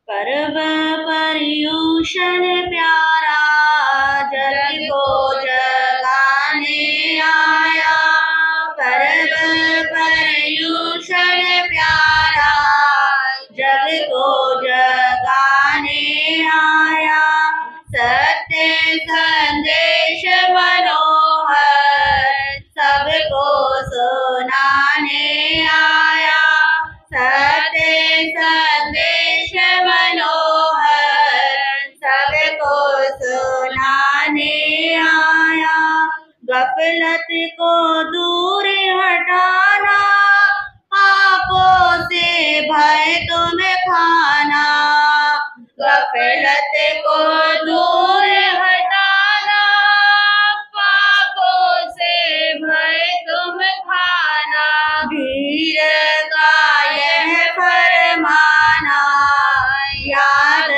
पर्व पर्यूषण प्यारा, जग को जगाने आया। पर्व पर्यूषण प्यारा, जग को जगाने आया। सत्य संदेश मनोहर, सबको सुनाने आया। सत्य संदेश मनोहर, सबको सुनाने आया। गफलत को दूर हटाना, पापों से भय तुम्हें खाना। गफलत को दूर हटाना, पापों से भय तुम खाना। वीर का यह फरमाना, याद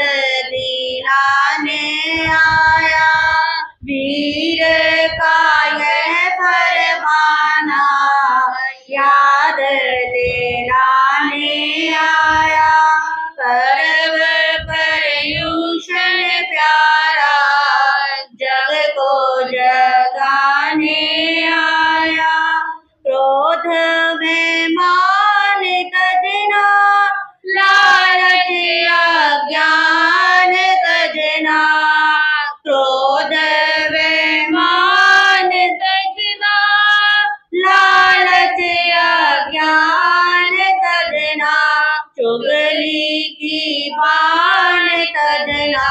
दिलाने आया। वीर का यह फरमाना, याद दिलाने आया। पर्व पर्यूषण प्यारा, जग को जगाने आया। क्रोध में मान तजना, लालच अज्ञान तजना। क्रोध में मान तजना, लालच अज्ञान तजना। चुगली की बान तजना,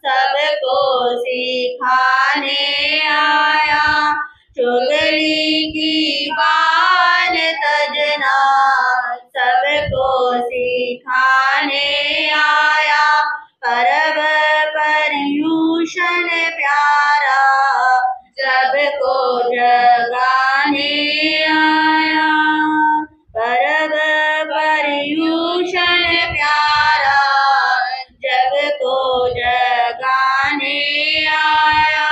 सबको सिखाने आया। चुगली की बान तजना, सबको सिखाने आया। पर्व पर्यूषण प्यारा, सबको जगाने आया। पर्व पर्यूषण प्यारा, जग को जगाने आया।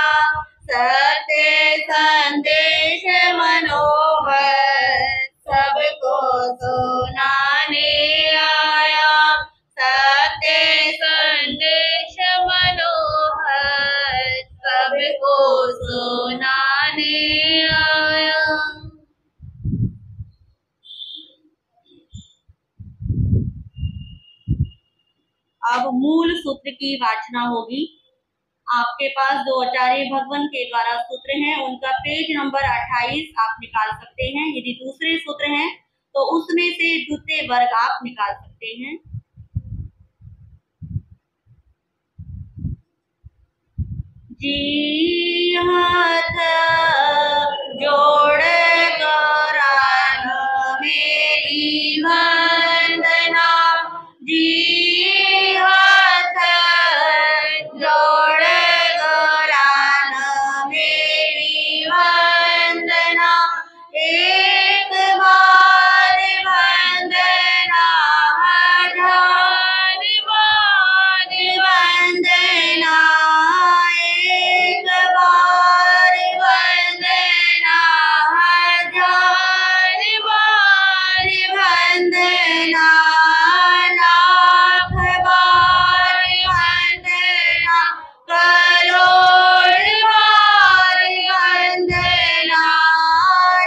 सत्य संदेश मनोहर, सबको सुनाने आया। सत्य संदेश मनोहर, सबको सुनाने आया। अब मूल सूत्र की वाचना होगी। आपके पास जो आचार्य भगवान के द्वारा सूत्र हैं, उनका पेज नंबर 28 आप निकाल सकते हैं। यदि दूसरे सूत्र हैं तो उसमें से द्वितीय वर्ग आप निकाल सकते हैं। जी हाथ जोड़ गौरांग मेरी वंदना। जी हाथ जोड़ गौरांग मेरी वंदना। एक बार वंदना, हजार बार वंदना। एक बार वंदना, हजार बार वंदना। लाख बार वंदना, करोड़ बार वंदना।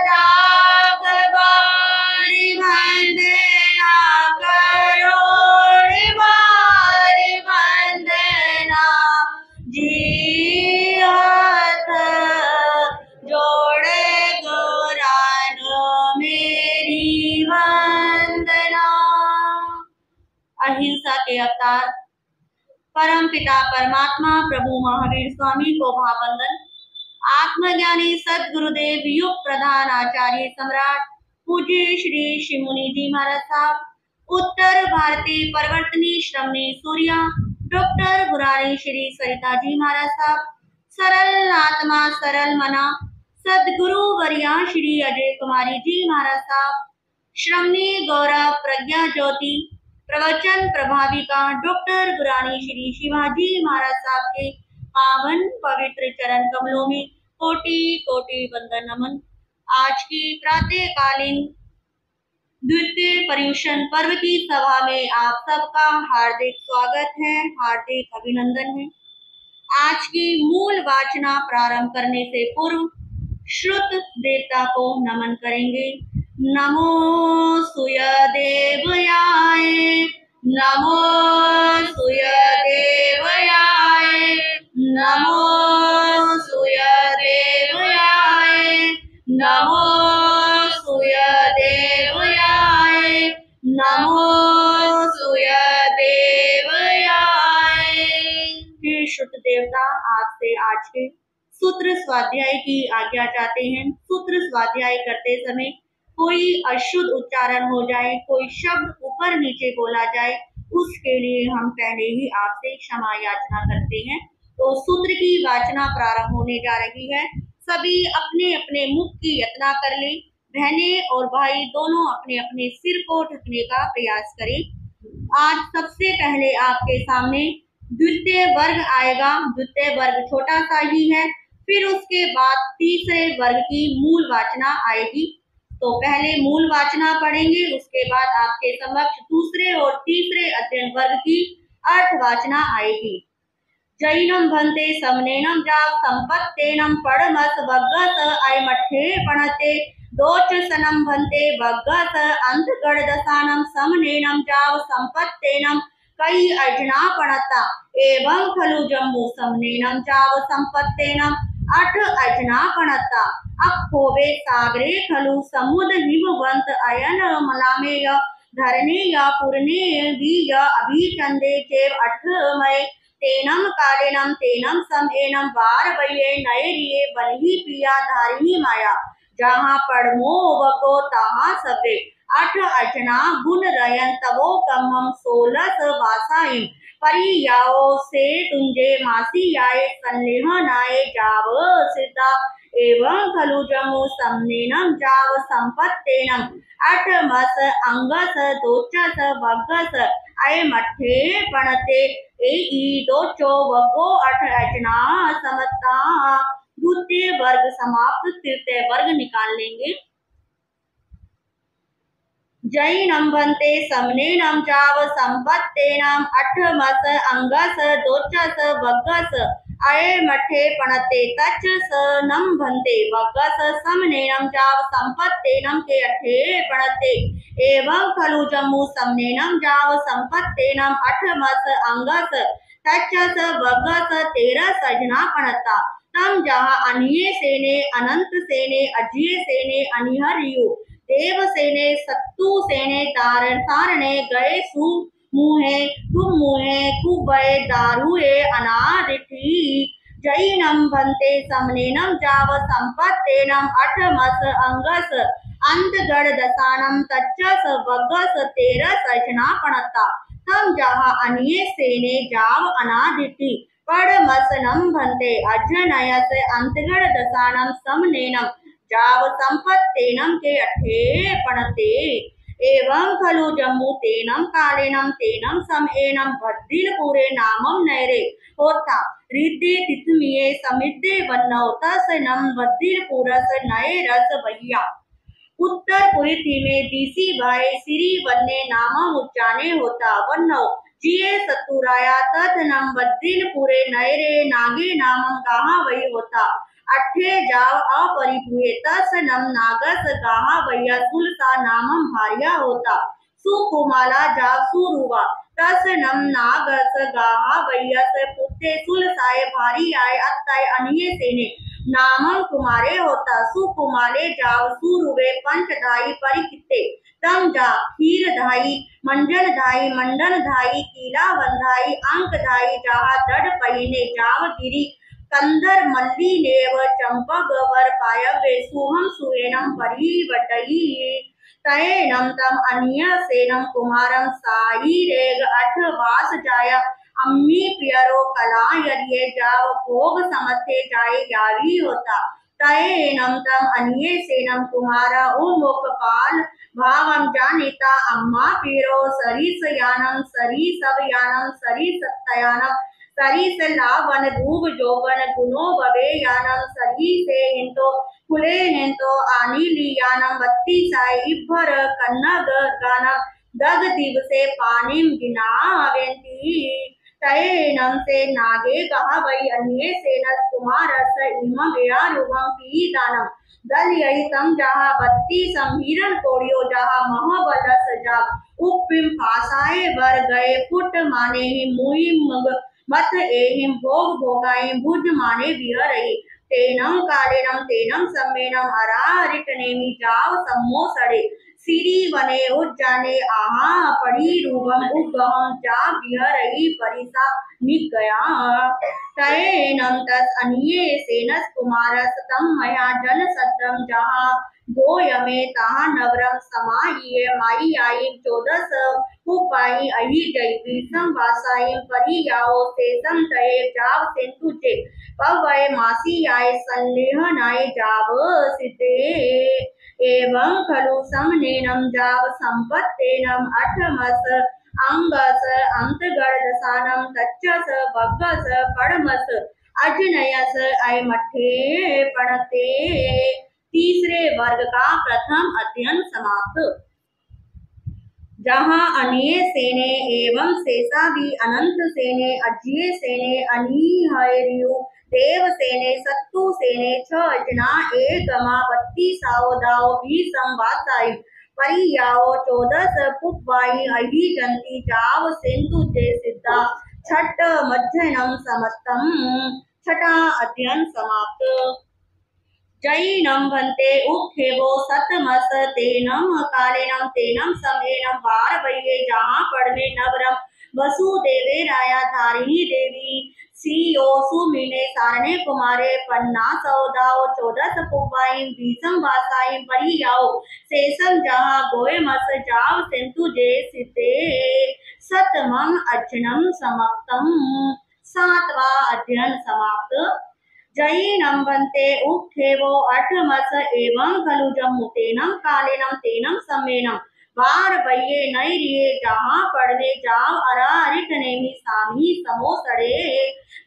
लाख बार वंदना, करोड़ बार वंदना। जी हाथ जोड़े गौरांग मेरी वंदना। अहिंसा के अवतार परम पिता परमात्मा प्रभु महावीर स्वामी को भाववंदन। आत्मज्ञानी सदगुरुदेव युग प्रधान आचार्य सम्राट पूज्य श्री शिमुनि जी महाराज साहब, उत्तर भारतीय परिवर्तनी श्रमणी सूर्या डॉक्टर गुरारी श्री सरिता जी महाराज साहब, सरल आत्मा सरल मना सदगुरु वरिया श्री अजय कुमारी जी महाराज साहब, श्रमणी गौरव प्रज्ञा ज्योति प्रवचन प्रभाविका डॉक्टर गुरानी श्री शिवाजी महाराज साहब के पावन पवित्र चरण कमलों में कोटि कोटि वंदन नमन। आज की प्रातःकालीन द्वितीय पर्युषण पर्व की सभा में आप सबका हार्दिक स्वागत है, हार्दिक अभिनंदन है। आज की मूल वाचना प्रारंभ करने से पूर्व श्रुत देवता को नमन करेंगे। नमो सूर्यदेवयाय, नमो सूर्यदेवयाय, नमो सूर्यदेवयाय, नमो सूर्यदेवयाय, नमो सूर्यदेवयाय। हे श्रुत देवता, आपसे आज के सूत्र स्वाध्याय की आज्ञा चाहते हैं। सूत्र स्वाध्याय करते समय कोई अशुद्ध उच्चारण हो जाए, कोई शब्द ऊपर नीचे बोला जाए, उसके लिए हम पहले ही आपसे क्षमा याचना करते हैं। तो सूत्र की वाचना प्रारंभ होने जा रही है। सभी अपने अपने मुख की यातना कर ले। बहनें और भाई दोनों अपने अपने सिर को ढकने का प्रयास करें। आज सबसे पहले आपके सामने द्वितीय वर्ग आएगा। द्वितीय वर्ग छोटा सा ही है, फिर उसके बाद तीसरे वर्ग की मूल वाचना आएगी। तो पहले मूल वाचना पढ़ेंगे, उसके बाद आपके समक्ष दूसरे और तीसरे अध्ययन वर्ग की अर्थ वाचना आएगी। जैनम भन्ते समनेनम जाव संपत्तेनम पड़मस बग्गस ऐमठे पणते दोचसनम भन्ते बग्गस अंतगढ़ दसानम समनेनम जाव संपत्तेनम कई अर्जना पणता एवं खलु जम्मू समनेनम जाव संपत्तेनम अठ अर्जना पणता अखोबे सागरे खलु समुद्र हिमवंत अयन मलामेय धरने या पुरने वीय अभिचंदे चेव अठमय तेनम कालेनम तेनम समेनम बार बये नयरिये बलही पिया धारिणी माया जहाँ पड़मो वको तहाँ सबे अठ अर्चना गुण रयन तवो कमम 16 वासाइम परियाओ से तुंजे मासी आए संलेह नाये जाव सिद्धा एवं खलु जमु समनेनम जाव संपत्तेनम अठ मस अंगस दोचस वग्गस अय मठे पणते ए दोचो वगो अठ अर्चना समता। द्वितीय वर्ग समाप्त, तृतीय वर्ग निकाल लेंगे। जैनम भन्ते समनेनम जाव संपत्तेनम अठमस अंगस दोचस वग्गस अय मठे पणते तच नम भन्ते वग्गस समनेनम जाव संपत्तेनम के अठे पणते एवं खलु जम्मू समनेनम जाव संपत्तेनम अठमस अंगस तचस वग्गस 13 सजना पणता तम जहाँ अनिये सेने अनंत सेने अजिये सेने अनिहरियु देव सेने सत्तु सेने तारण सारणे गए सु मुहे तुम मुहे कुबे दारुए अनादिठी जैनम भन्ते समनेनम जाव संपत्तेनम अठमस अंगस अंतगढ़ दसानम तच्चस वग्गस 13 सजना पणता तम जहाँ अनिये सेने जाव अनादिठी पड़मसनम भन्ते अजनयस अंतगढ़ दसानम समनेनम जाव संपत्तेनम के अठे पणते एवं खलु जम्मू तेनम कालेनम तेनम समेनम भद्दिन पूरे नामम नैरे होता रिद्धि तिथमिये समिद्धे वन्नौ तस नम भद्दिन पूरस नये रस भैया उत्तर पुरी में दीसी भाई सिरी वन्ने नामम उच्चाने होता वन्नौ जिये सतुराया तथ नम भद्दिन पूरे नैरे नागे नामम कहा वही होता अठे जाव अपरिपुए तस नम नागस गाहा वैया सुलसा नामम भारिया होता सुकुमाला जाव सुरुवा तस नम नागस गाहा वैया से पुत्ते सुलसाए भारी आए अत्ताय अनिये सेने नामम कुमारे होता सुकुमाले जाव सुरुवे पंचधाई परिकिते तम जा खीर धाई मंजन धाई मंडन धाई कीला बंधाई अंक धाई जहा दड़ पहिने जाव गिरी कंदर मल्ली नेव चंपक वर पायवे सुहम सुएनम परी वटई तयेनम तम अन्य सेनम कुमारम साई रेग अठ वास जाया अम्मी पियरो कला यदिये जाव भोग समथे जाए यावी होता तयेनम तम अन्य सेनम कुमारा उमुख पाल भावम जानिता अम्मा पीरो सरी सयानम सरी सब यानम सरी सत्यानम सरिस लावन धूप जोवन गुनो भवे यानम सरी से हिंतो खुले हिंतो आनीली यानम बत्ती साई इभर कन्नग गाना दग दिव से पानिम गिनावेंती तैनम से नागे कहा वही अन्य से न कुमार इम गया रुगम पी दानम दल यही तम जहा बत्ती संहीरण कोड़ियो जहा महाबलस जा उपिम पासाए वर गए फुट माने ही मुई मग मत एहिम भोग भोगाई भुज माने विहरई तेनम कालेनम तेनम सम्मेनम अरारिट नेमि जाव सम्मो सड़े सिरी वने उज्जाने आहा पड़ी रूपम उगम जा विहरई परिसा निक गया तैनम तस अनिये सेनस कुमारस तम मया जन सत्रम जहा गोयमे ताहा नवरम समाये माई आई 14 कुपाई अहि जय विषम वासाई परी याओ सेसम तये जाव सेंतुचे पवय मासी आय संलेह नाय जाव सिद्धे एवं खलु समनेनम जाव संपत्तेनम अठमस अंगस अंतगर्दसानम तच्चस बग्गस पड़मस अजनयस अय मठे पड़ते तीसरे वर्ग का प्रथम अध्ययन समाप्त। जहाँ अनिय सेने एवं शेषा भी अनंत सेने अज्य सेने अनिहरियु देव सेने सत्तु सेने छजना एकमा बत्ती साओ दाओ भी संवासाई परियाओ 14 पुप्पाई अहि जंती जाव सिंधु जे सिद्धा छठ मध्यनम समत्तम छठा अध्ययन समाप्त। जैनम भन्ते उखेवो सतमस तेनम कालेनम तेनम समेनम वार वैये जहाँ पड़वे नवरम वसुदेवे राया धारिणी देवी सीओ सुमिने सारणे कुमारे पन्ना सौदाओ 14 पुबाई बीसम वासाई परियाओ शेषम जहाँ गोय मस जाव सेंतु जे सिते सतमम अज्जनम समाप्तम सातवा अध्ययन समाप्त। जैनम बनते उखेवो अठमस एवं खलुजम मुतेनम कालेनम तेनम सम्मेनम वार वैये नैरिये जहाँ पड़वे जाव अरारिट नेमि सामी समो सड़े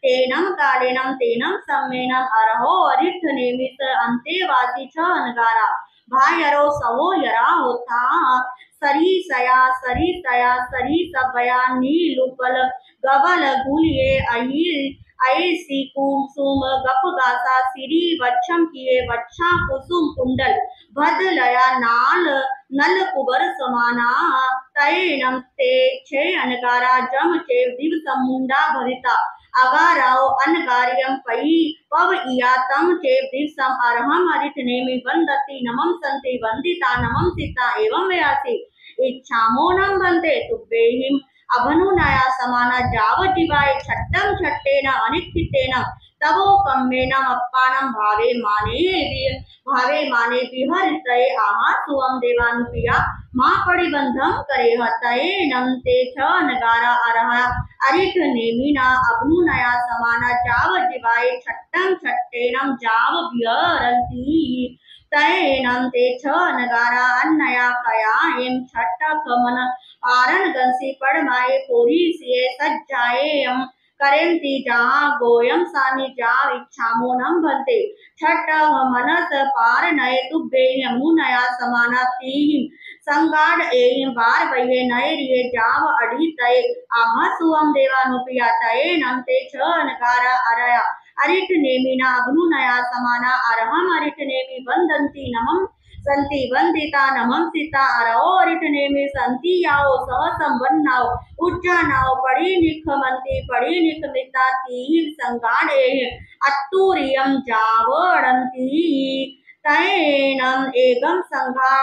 तेनम कालेनम तेनम सम्मेनम अरहो अरिठ नेमिस अंतेवासी छ अनगारा भायरो सवो यरा होता सरी सया सरी सबया नीलुपल गवल गुलिये ऐसी कुसुम गप गासा सिरी वच्छम किए वच्छा कुसुम कुंडल भदलया नाल नल कुबर समाना तैनम ते छे अनगारा जम चे दिव समुंडा भरिता अगाराओ अनगारियम पई पव इया तम चे दिवसम अरहम अरिठ नेमि वंदति नमम संति वंदिता नमम सीता एवं व्यासी इच्छामो नम वंदे तुब्बेहिम अभनुनया समाना जाव जीवाय छट्टम छट्टेन अनिक्षितेन तवो कम्मेन अप्पानम भावे माने विहरितये आहा सुवम देवानुप्रिया माँ परिबंधम करे हतये नमते छ नगारा अरहा अरिठ नेमिना अभनुनया समाना जाव जीवाय छट्टम छट्टेनम जाव विहरन्ति तैनम ते छ नगारा अन्नया कया एम छट्टा कमन आरन गंसी पड़माए पूरी सिए सज्जाएयम करेंती जहाँ गोयम सानी जाव इच्छामो नम भंते छठ मनस पार नये तुब्बे यमुनया समाना तीहिम संगाड एहिम बार वये नये रिये जाव अढ़ी तय आहा सुवम देवानुप्रिया तये नमते छ नगारा अरया अरिठ नेमिना अभनुनया समाना अरहम अरिठ नेमि वंदन्ति नमम संति वंदिता नमम सीता अरहो अरिठ नेमि संति याओ सह संवन्नाओ उज्जानाओ पड़ी निखमंति पड़ी निखमिता तीहिम संगाडे अत्तूरियम जावड़न्ति तैनम एगम संघा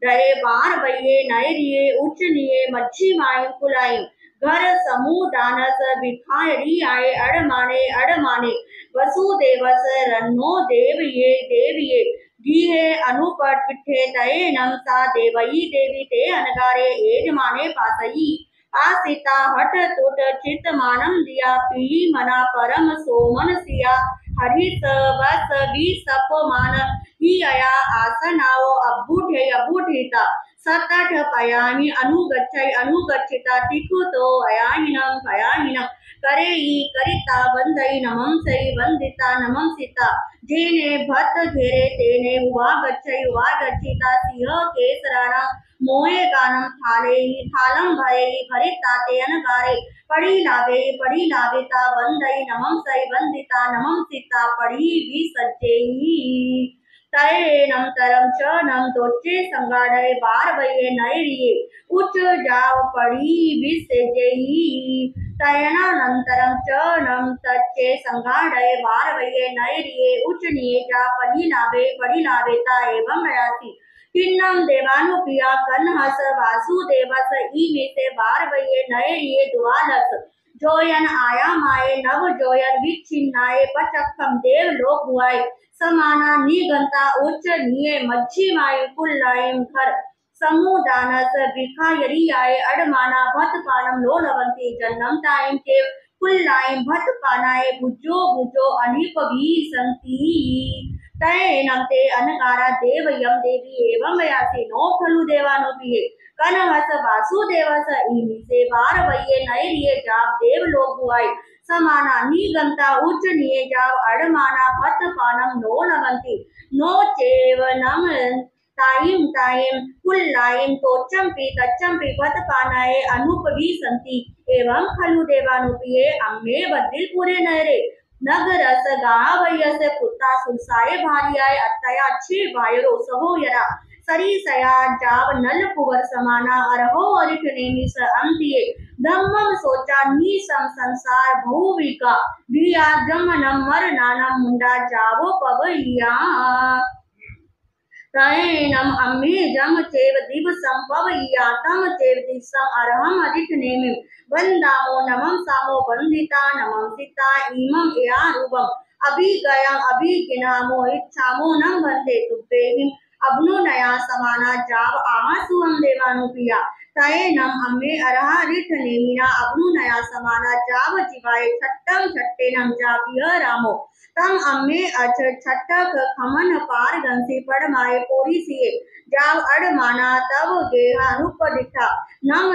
रहे बार वये नयरिये उच्चनिये मच्छी मायम कुलायम घर समूह दानस भिखायरी आए अड़माने वसुदेवस रन्नो देविये गीहे अनुपट पिठे तये नमसा देवई देवी ते अनगारे एजमाने पासई आसिता हट तुट चित मानम दिया पी मना परम सोमन सिया हरित वस भी सप मान ही अया आसनाओ अभूठिता सतठ पयामि अनुगच्छिता टिकुतो अयाहिनम करे करिता वंदई नमं सई वंदिता नमं सीता जेने भत घेरे तेने हुआ गच्छिता सिंह केसराणा मोहे गानम थालम भरे भरिता ते अनगारे पढ़ी लावेता वंदई नमं सई वंदिता नमं सीता पढ़ी विसज्जेई तयनम तरम च नम दोचे संगाड़े बार वये नैरिये उच्च जाव पढ़ी विसजेई तयनानंतरम च नम तच्चे संगाड़े बार वये नैरिये उच्च नियेजा पढ़ी लावेता एवं रयासी किन्नम देवानुपिया कन्हस वासुदेवस ई में से बार वये नैरिये द्वादश जोयन आया माए नव जोयन विच्छिन्नाए पचक्खम देव लोक हुआए समाना निगंता उच्च निये मच्छी माए कुल्लाएम घर समुदानस बिखा यरियाए अडमाना भत पानम लोलवंती जन्नम ताइम के कुल्लाएम भत पानाए भुजो अनिप भी संती तयनम ते अनकारा देव यम देवी एवं वयासी नो खलु देवानो पिए कनहस वासुदेवस इमी से बार वये नैरिये जाप देव लोग हुआई समाना निगंता उच्च निये जाव अड़माना भत पानम नो नवंती नो चेव नम ताइम कुल्लाइम तच्चंपी भत पानाए अनुपवी संति एवं खलु देवानुपिये अम्मे बद्दिल पूरे नहरे नगरस गावयस पुत्ता सुरसाए भारियाए अत्तया अच्छे वायरो सहो यरा सरी सया जाव नल कुवर समाना अरहो अरिठ नेमि स अंतिये धम्मम सोचा नी सम संसार बहुविका बिया जमनम मर नानम मुंडा जावो पवैया तयनम अम्मे जम चेव दिव संपवैया तम चेव दिसम अरहम अरिठ नेमि वंदामो नमम सामो वंदिता नमम सीता इमम या रूपम अभिगिनामो इच्छामो नम वंदे तुभ्येहिम अब्नु नया समाना जाव आहा सुहम देवानुपिया तयनम अम्मे अरहा रिठ नेमिना अब्नु नया समाना जाव जिवाए छट्टम छट्टेनम जाविय रामो तम अम्मे अच छट्टक खमन पार गंसी पड़माए पोरी सिए जाव अड़माना तव गेहा रूप दिठा नम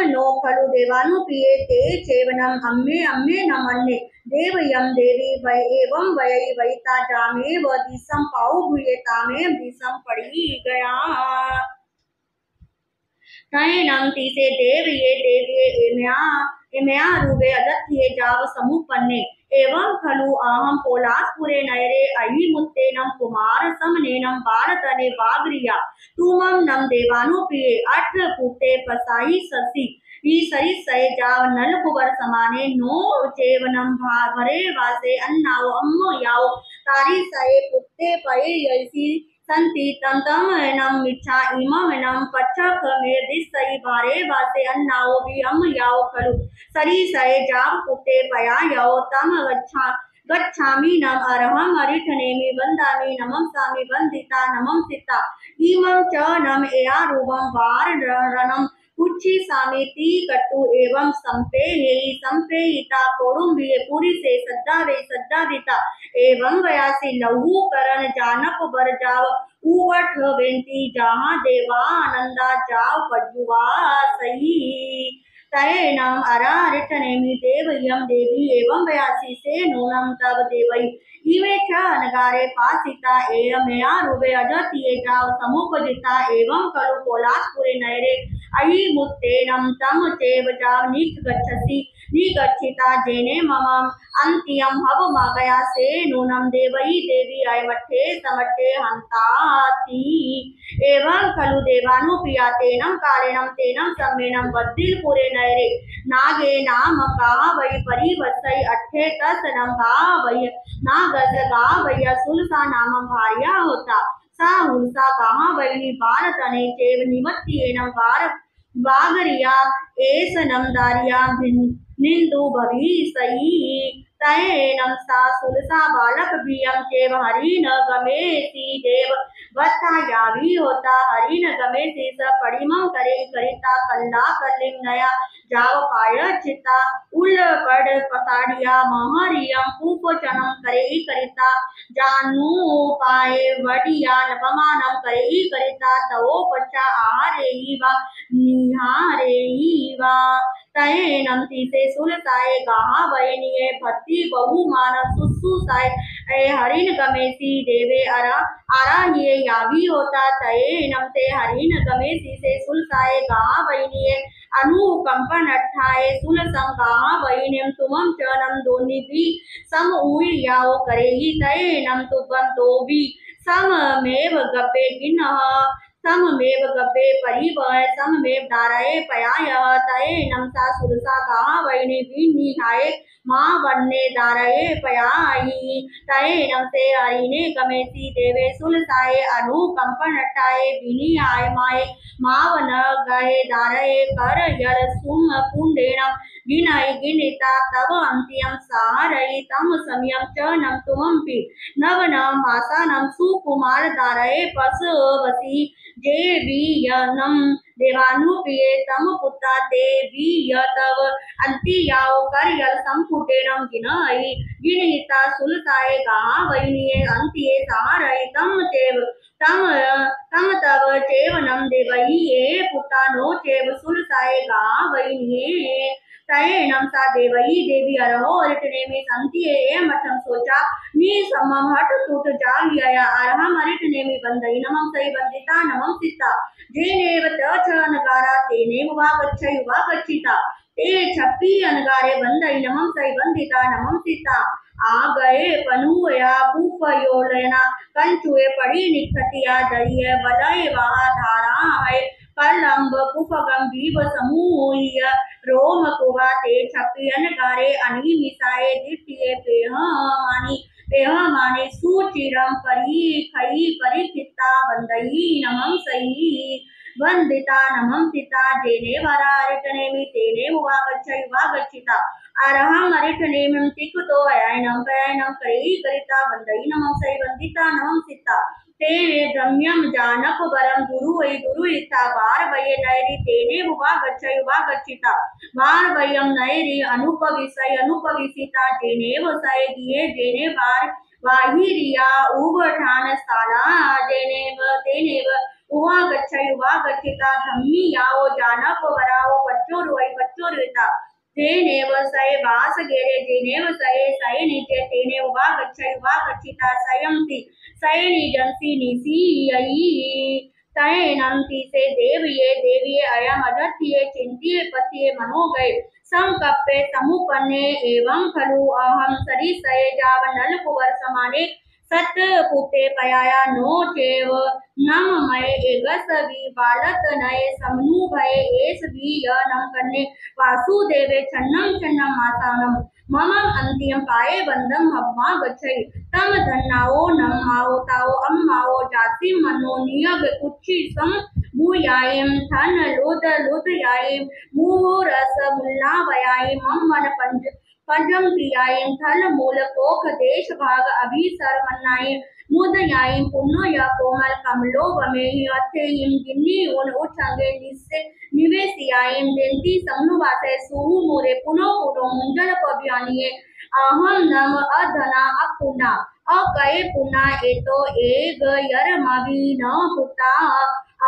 नो खलु देवानु पिए ते चेवनम अम्मे नमन्ने देव यम देवी वै एवं वयई वैता जामे व दिसम पाऊ भुये तामे दिसम पड़ी गया तयनम तीसे देविये एमया रूपे अदत्ये जाव समुपन्ने एवं खलु आहम पोलासपुरे नयरे अयि मुत्तेनम कुमार समनेनम बालतने बागरिया तुमम नम देवानुपिये अठ पुते पसाई ससी सरी सय जाव नल कुबर समाने नो चेवनम भरे वासे अन्नाओ अम्मो याओ तारी सय पुत्ते पये यसी संति तम नम मिच्छा इमम नम पच्छक में दिसई भारे वासे अन्नाओ भी अम याओ खलु सरी सय जाव पुत्ते पया याओ तम गच्छामि नम अरहम अरिठ नेमि वंदामि नमं सामि वंदिता नमं सीता इमं च नम एया रूपम वार रणम कुच्छी सामेती कट्टु एवं संपेहिता कोडुम्बिये पुरी से सद्दाविता एवं वयासी लहू करण जानप बर जाव उवठ वेंती जहाँ देवा आनंदा जाव पजुवा सही तयनम अरारिठ नेमि देव यम देवी एवं वयासी से नूनम तब देवई इमे च अनगारे पासिता एयमया रूपे अजतिये जाव समुपजिता एवं कलु कोलासपुरे नयरे अयि मुत्तेनम तम चेव जाव निगच्छिता जेने ममम अंतियम हव मागया से नूनम देवई देवी अयमठे समट्टे हंताति एवं खलु देवानुपिया तेनम कालेनम तेनम सम्मेनम बद्दिल पुरे नयरे नागे नाम का वै परिवत्सई अट्ठे तसनम का वै नागस का वैया सुलसा नामम भार्या होता सा हुलसा कहा वैनी भारतने चेव निमत्तियेनम वागरिया एस नमदारिया निंदु भवी सही तयनम सा सुलसा बालक भियम चेव हरि न गमेसी देव वत्था यावी होता हरि न गमेसी स पड़िमं करे करिता कल्ला कल्लिम नया जाव पाय चिता उल पड़ पताड़िया महरियम उपचनम करे करिता जानू पाए वडिया नपमानम करे करिता तवो पच्चा आहारे वा निहारे वा तयेनम तीसे सुलसाए गाहा वयनिये भक्ति बहु मानव सुसुसाए हरिन गमेसी देवे आराहिए यावी होता तयेनम ते हरिन गमेसी से सुलसाए गाहा वयनिये अनुकंपन अट्ठाए सुलसम गाहा वयनियम तुमम चनम दोनी भी सम उई याओ करेगी तयेनम तुबम तो भी सममेव गब्बे गिन्ह सममेव गब्बे परिवह सममेव दारये पयायः तयेनम सा सुरसा गाहा वैनि विनिहाय माँ वन्ने दारये पयायि तयेनम से हरिने गमेसी देवे सुलसाए अनुकंपन अट्टाए विनिहाय माए मावन गए दारये कर यल सुम पुंडेनम गिनय गिनिता तव अंत्यम सारयि तम समयम च नम तुमंपि नवनम आसानम सुकुमार दारये पशवसी जे वीयनम देवानुप्रिये तम पुत्ता ते वीय तव अंतियाओ कर यल संपुटेनम गिनहि गिनहिता सुलसाए गाहा वैनिये अंतिये सहारये तम तव चेवनम देवहि ये पुत्ता नो चेव सुलसाए गाहा वैनिये तयेनम सा देवई देवी अरहो अरिटने में संतिये मठम सोचा नी समम हट टूट जा लिया अरहम अरिटने में बंदई नमम सही बंदिता नमम सीता जेनेव तच अनगारा तेने युवा गच्छिता ते छप्पी अनगारे बंदई नमम सही बंदिता नमम सीता आ गए पनुया पुफयोलना कंचुए पड़ी निखतिया दरिये वलय वहा धारा है कलंब पुफगम बीव समूह रोम कुहा ते छपियन गारे अनि मिसाए दिटिये पेह माने सुचिरम परी खई परिचिता वंदई नमम सही वंदिता नमम सिता जेने वरा अरिटने मी तेने हुआ गच्छिता अरहम अरिटने में तिक तो अयनम पयनम करी करिता वंदई नमम सही वंदिता नमम सिता ते गम्यम जानप वरम गुरु इता बार वये नयरी तेने हुआ गच्छिता बार वयम नयरी अनुपविसिता जेने वसय दिए जेने बार वाहिरिया उबठान साला तेनेव उवा गच्छिता धम्मी याओ जानप वराओ पच्चोरुता तेनेव सय वास गेरे जेनेव सय नीचे तेने उवा गच्छिता सयंती सयनी जंसी निसी यई तयेनंती से देविये अयम अजर्थिये चिंतिये पतिये मनो गए संकप्पे समुपन्ने एवं खलु अहम सरिसये जावनल कुवर समाने सत पुते पयाया नो चेव नम मय एगस वी बालत नये समनु भय एस वी य नम कन्ने वासुदेवे छन्नम आसानम मम अंतिम पाए बंदम हब्मा गच्छई तम धन्नाओ नम आओ ताओ अम्माओ जाति मनो नियग कुच्छी सम भूयायम थन लुद यायम मुरस मुल्ला वयायम मन पंजम क्रियायम थल मूल कोख देश भाग अभिसर मन्नायम मुदयायम पुण्य या कोमल कमलो वमेहि अथेयम गिन्नी उन उठंगे निवेशियायम देंती समनुवासे सुहु मोरे पुनो मुंजल पव्यानिये अहम नम अधना अपुना अकय पुना एतो एग यरमवि न पुता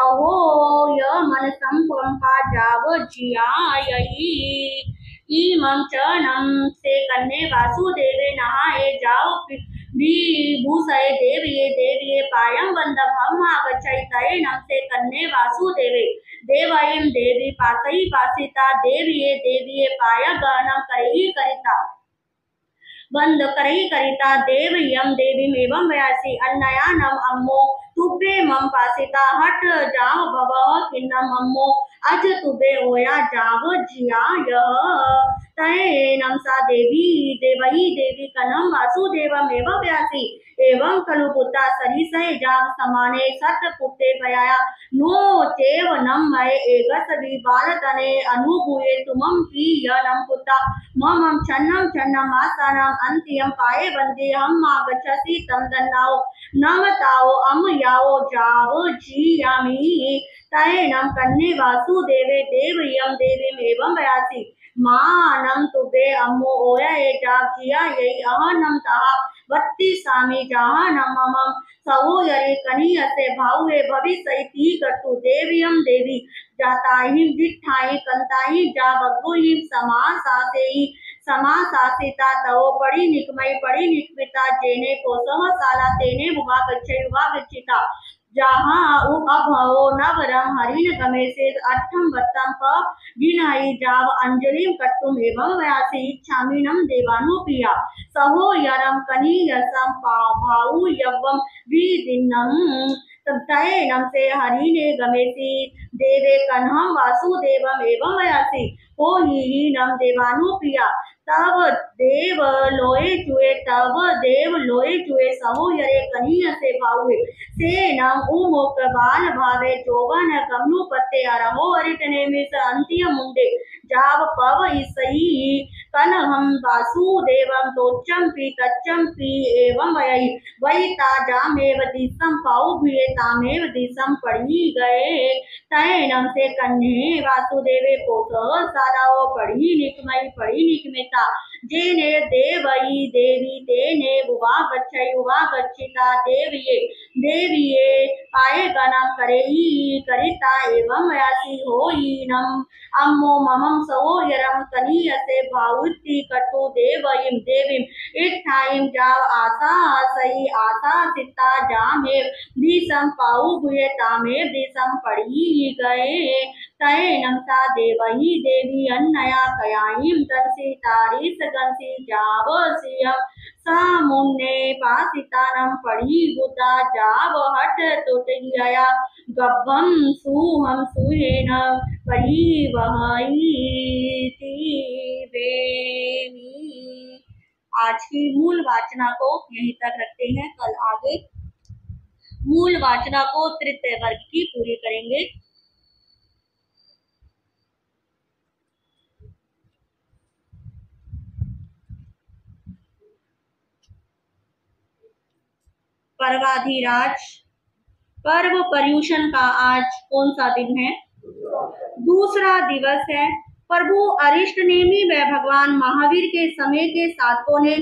अहो य मन संपंपा जाव जियायि इमं च नम से कन्ने वासुदेवे नहाए जाओ भूषये देविये पायम वंदम हम आगच्छै तये नम से कन्ने वासुदेवे देवयम देवी पासई पासिता देविये पाया गहनम करही करिता बंद करही करिता देवयम देवीमेवं वयासी अन्नया नम अम्मो तुबे मम पासिता हट जाओ भव किन्नम अम्मो अज तुबे होया जाव जिया तयेनम सा देवही देवी कनम वासुदेवमेव व्यासी एवं खलु पुत्ता सरिसय जाव समाने सत पुत्ते पयाया नो चेव नम मय एगस वि बालतने अनुभूये तुमं प्रिय नम पुत्ता मम छन्नम आसानम अंत्यम पाए बंदे हम आगच्छसि तम दन्नाओ नम ताओ अम याओ जाव जियामि तयेनम कन्ने वासुदेवे देवयम देवीमेवं वयासी मानम तुबे अम्मो ओया ए जाप जिया यही अहनम तहा वत्ती सामी जहा नमम सहो यरे कनी असे भावे भविष्य ती कटु देवियम देवी जाताहि जिठाहि कंताहि जा बगुहि समासासिता तवो पड़ी निकमिता जेने को सहसाला तेने युगा गच्छिता जहाँ अभवो नवरम हरिण गमे से अर्थम वत्तम प गिनहि जाव अंजलिम कट्टुम एवं व्यासी इच्छामिनम देवानुप्रिया सहो यरम कनी यसम भाऊ यवम विदिन्नम तयनम से हरिणे गमेसी देवे कन्हम वासुदेवम एवं व्यासी हो ही नम देवानुप्रिया तब देव लोए चुए सहो यरे कनीय से भावे से नम उमुक बाल भावे चोवन कमनु पत्ते अरहो अरिटने मिस अंतिय मुंडे जाव पव इसई कन हम वासुदेवम तोच्चम पी एवं वही ताजामेव दिसम पाऊ भुए तामेव दिसम पढ़ी गए तैनम से कन्हे वासुदेवे पोत सालाओ पढ़ी निकमिता जेने देवई देवी तेने उवा गच्छिता देविये पाए गणम करिता एवं व्यासी होई नम अम्मो ममम सवो यरम कनीयसे भावुति कटु देवीम इठाइम जाव आशा सिता जामेव दिसम पाऊ भुए तामेव दिसम पढ़ी गए तैनम सा देवही देवी अन्नया कयाईम तंसी तारी सगंसी जाव सियम सामुन्ने पासितानम पढ़ी बुता जाव हट टूट गया गब्बम सुहम सुहेन पढ़ी वही आज की मूल वाचना को यहीं तक रखते हैं। कल आगे मूल वाचना को तृतीय वर्ग की पूरी करेंगे। पर्वाधिराज पर्व पर्यूषण का आज कौन सा दिन है? दूसरा दिवस है। प्रभु अरिष्ट नेमि व भगवान महावीर के समय के साधकों ने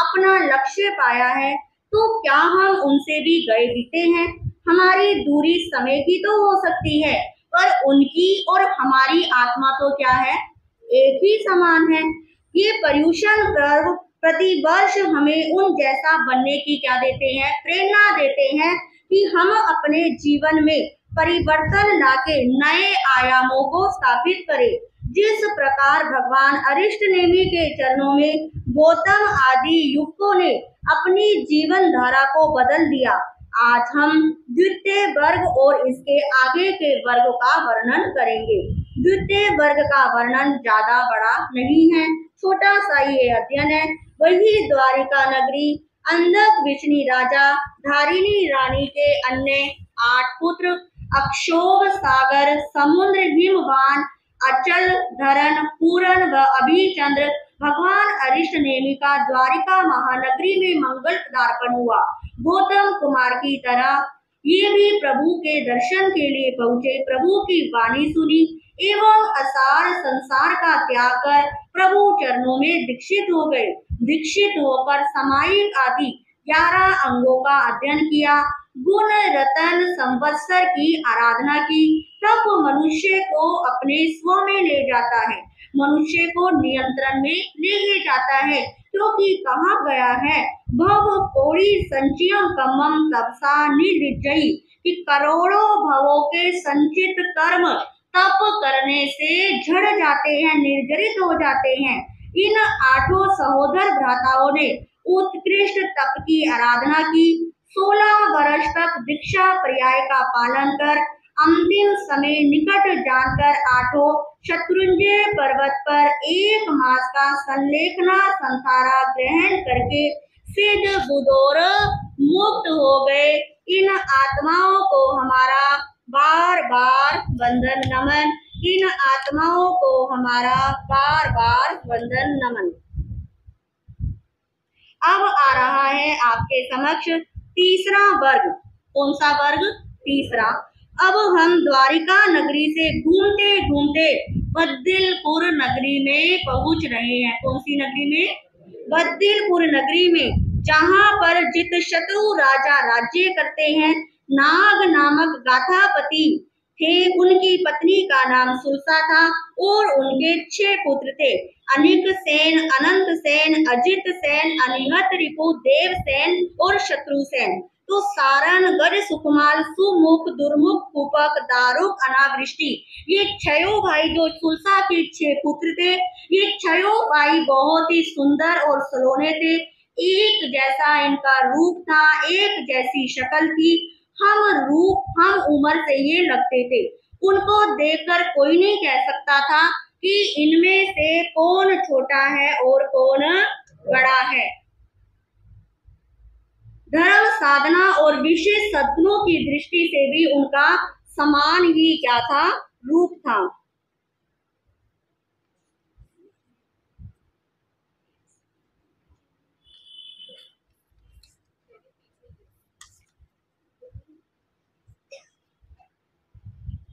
अपना लक्ष्य पाया है, तो क्या हम उनसे भी गए बीते हैं? हमारी दूरी समय की तो हो सकती है, पर उनकी और हमारी आत्मा तो क्या है, एक ही समान है। ये पर्यूषण पर्व प्रति वर्ष हमें उन जैसा बनने की क्या देते हैं, प्रेरणा देते हैं कि हम अपने जीवन में परिवर्तन लाके नए आयामों को स्थापित करें। जिस प्रकार भगवान अरिष्ट नेमि के चरणों में गौतम आदि युवकों ने अपनी जीवन धारा को बदल दिया, आज हम द्वितीय वर्ग और इसके आगे के वर्ग का वर्णन करेंगे। द्वितीय वर्ग का वर्णन ज्यादा बड़ा नहीं है, छोटा सा ये अध्ययन है। वही द्वारिका नगरी, अंधक विष्णु राजा, धारिणी रानी के अन्य 8 पुत्र, अक्षोभ सागर, समुद्र, हिमवान, अचल, धरन, पूरन व अभिचंद्र, भगवान अरिष्ट नेमि का द्वारिका महानगरी में मंगल पदार्पण हुआ। गौतम कुमार की तरह ये भी प्रभु के दर्शन के लिए पहुँचे, प्रभु की वाणी सुनी एवं असार संसार का त्याग कर प्रभु चरणों में दीक्षित हो गए। दीक्षित होकर सामायिक आदि 11 अंगों का अध्ययन किया, गुण रतन संवत्सर की आराधना की, तब मनुष्य को अपने स्व में ले जाता है, मनुष्य को नियंत्रण में ले जाता है। क्योंकि कहा गया है, भव कोड़ी संचयम कमम तपसा निर्विजयी, कि करोड़ों भवों के संचित कर्म तप करने से झड़ जाते हैं, निर्जरित हो जाते हैं। इन 8 सहोदर भ्राताओं ने उत्कृष्ट तप की आराधना की, 16 वर्ष तक दीक्षा पर्याय का पालन कर, अंतिम समय निकट जानकर 8 शत्रुंजय पर्वत पर 1 मास का संलेखना संसारा ग्रहण करके सिद्ध बुदोर मुक्त हो गए। इन आत्माओं को हमारा बार बार वंदन नमन, इन आत्माओं को हमारा बार बार वंदन नमन। अब आ रहा है आपके समक्ष तीसरा वर्ग। कौन सा वर्ग? तीसरा। अब हम द्वारिका नगरी से घूमते घूमते बद्दिलपुर नगरी में पहुंच रहे हैं। कौन सी नगरी में? बद्दिलपुर नगरी में, जहां पर जितशत्रु राजा राज्य करते हैं। नाग नामक गाथापति थे, उनकी पत्नी का नाम सुरसा था और उनके 6 पुत्र थे। अनिक सेन, अनंत सेन, अजित सेन, अनिहत रिपु, देव सेन और शत्रु सेन। तो सारण, गज, सुकुमाल, सुमुख, दुर्मुख, कुपक, दारुक, अनावृष्टि, ये 6 भाई जो सुरसा के 6 पुत्र थे, ये 6 भाई बहुत ही सुंदर और सलोने थे। एक जैसा इनका रूप था, एक जैसी शक्ल थी। हम उम्र से ये लगते थे। उनको देखकर कोई नहीं कह सकता था कि इनमें से कौन छोटा है और कौन बड़ा है। धर्म, साधना और विशेष सद्गुणों की दृष्टि से भी उनका समान ही क्या था? रूप था।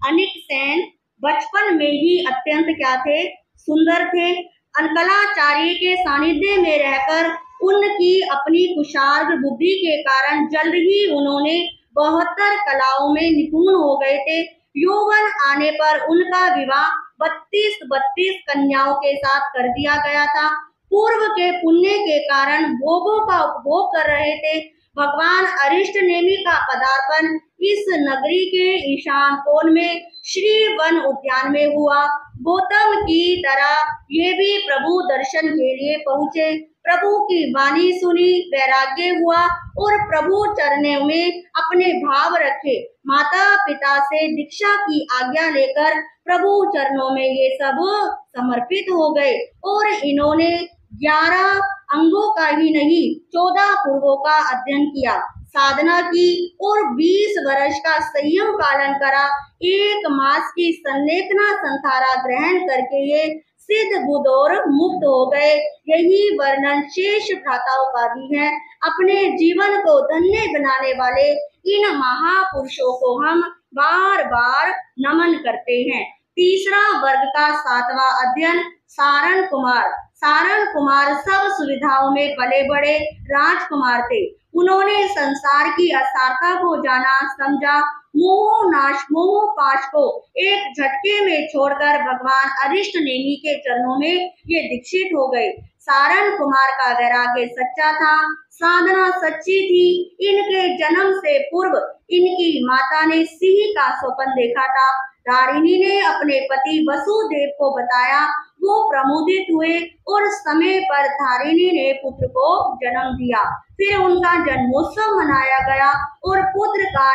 अनिक सेन बचपन में ही अत्यंत क्या थे? सुंदर थे। अनकलाचार्य के सानिध्य में रहकर उनकी अपनी कुशाग्र बुद्धि के कारण जल्द ही उन्होंने 72 कलाओं में निपुण हो गए थे। यौवन आने पर उनका विवाह 32 कन्याओं के साथ कर दिया गया था। पूर्व के पुण्य के कारण भोगों का उपभोग कर रहे थे। भगवान अरिष्ट नेमि का पदार्पण इस नगरी के ईशान कोण में श्री वन उद्यान में हुआ। गौतम की तरह ये भी प्रभु दर्शन के लिए पहुँचे। प्रभु की वाणी सुनी, वैराग्य हुआ और प्रभु चरणों में अपने भाव रखे। माता पिता से दीक्षा की आज्ञा लेकर प्रभु चरणों में ये सब समर्पित हो गए और इन्होंने 11 अंगों का ही नहीं 14 पूर्वों का अध्ययन किया, साधना की और 20 वर्ष का संयम पालन करा। 1 मास की संलेखना संथारा ग्रहण करके ये सिद्ध बुद्ध और मुक्त हो गए। यही वर्णन शेष भ्राताओं का भी है। अपने जीवन को धन्य बनाने वाले इन महापुरुषों को हम बार बार नमन करते हैं। तीसरा वर्ग का 7वां अध्ययन, सारण कुमार। सारण कुमार सब सुविधाओं में पले बड़े राजकुमार थे। उन्होंने संसार की असारता को जाना, समझा। मोह पाश को एक झटके में छोड़कर भगवान अरिष्ट नेमि के चरणों में ये दीक्षित हो गए। सारण कुमार का वैराग्य सच्चा था, साधना सच्ची थी। इनके जन्म से पूर्व इनकी माता ने सिंह का स्वप्न देखा था। तारिणी ने अपने पति वसुदेव को बताया। वो प्रमोदित हुए और समय पर तारिणी ने पुत्र को जन्म दिया। फिर उनका जन्मोत्सव मनाया गया और पुत्र का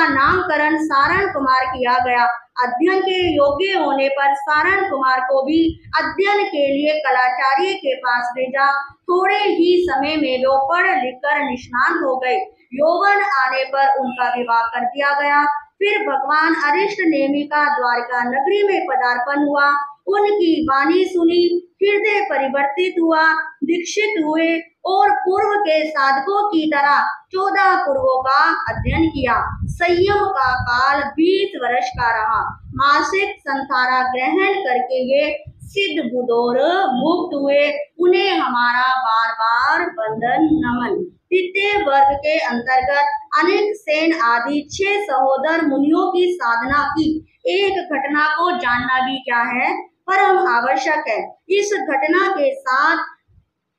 नामकरण सारण कुमार किया गया। अध्ययन के योग्य होने पर सारण कुमार को भी अध्ययन के लिए कलाचार्य के पास भेजा। थोड़े ही समय में वो पढ़ लिख कर निष्णात हो गए। यौवन आने पर उनका विवाह कर दिया गया। फिर भगवान अरिष्ट नेमि का द्वारका नगरी में पदार्पण हुआ। उनकी वाणी सुनी, हृदय परिवर्तित हुआ, दीक्षित हुए और पूर्व के साधकों की तरह 14 पूर्वों का अध्ययन किया। संयम का काल 20 वर्ष का रहा। मासिक संथारा ग्रहण करके ये सिद्ध बुद्ध और मुक्त हुए। उन्हें हमारा बार बार वंदन नमन। तृतीय वर्ग के अंतर्गत अनेक सेन आदि 6 सहोदर मुनियों की साधना की एक घटना को जानना भी क्या है? परम आवश्यक है। इस घटना के साथ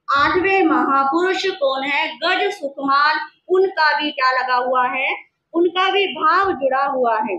8वें महापुरुष कौन है? गज सुकुमार। उनका भी क्या लगा हुआ है? उनका भी भाव जुड़ा हुआ है।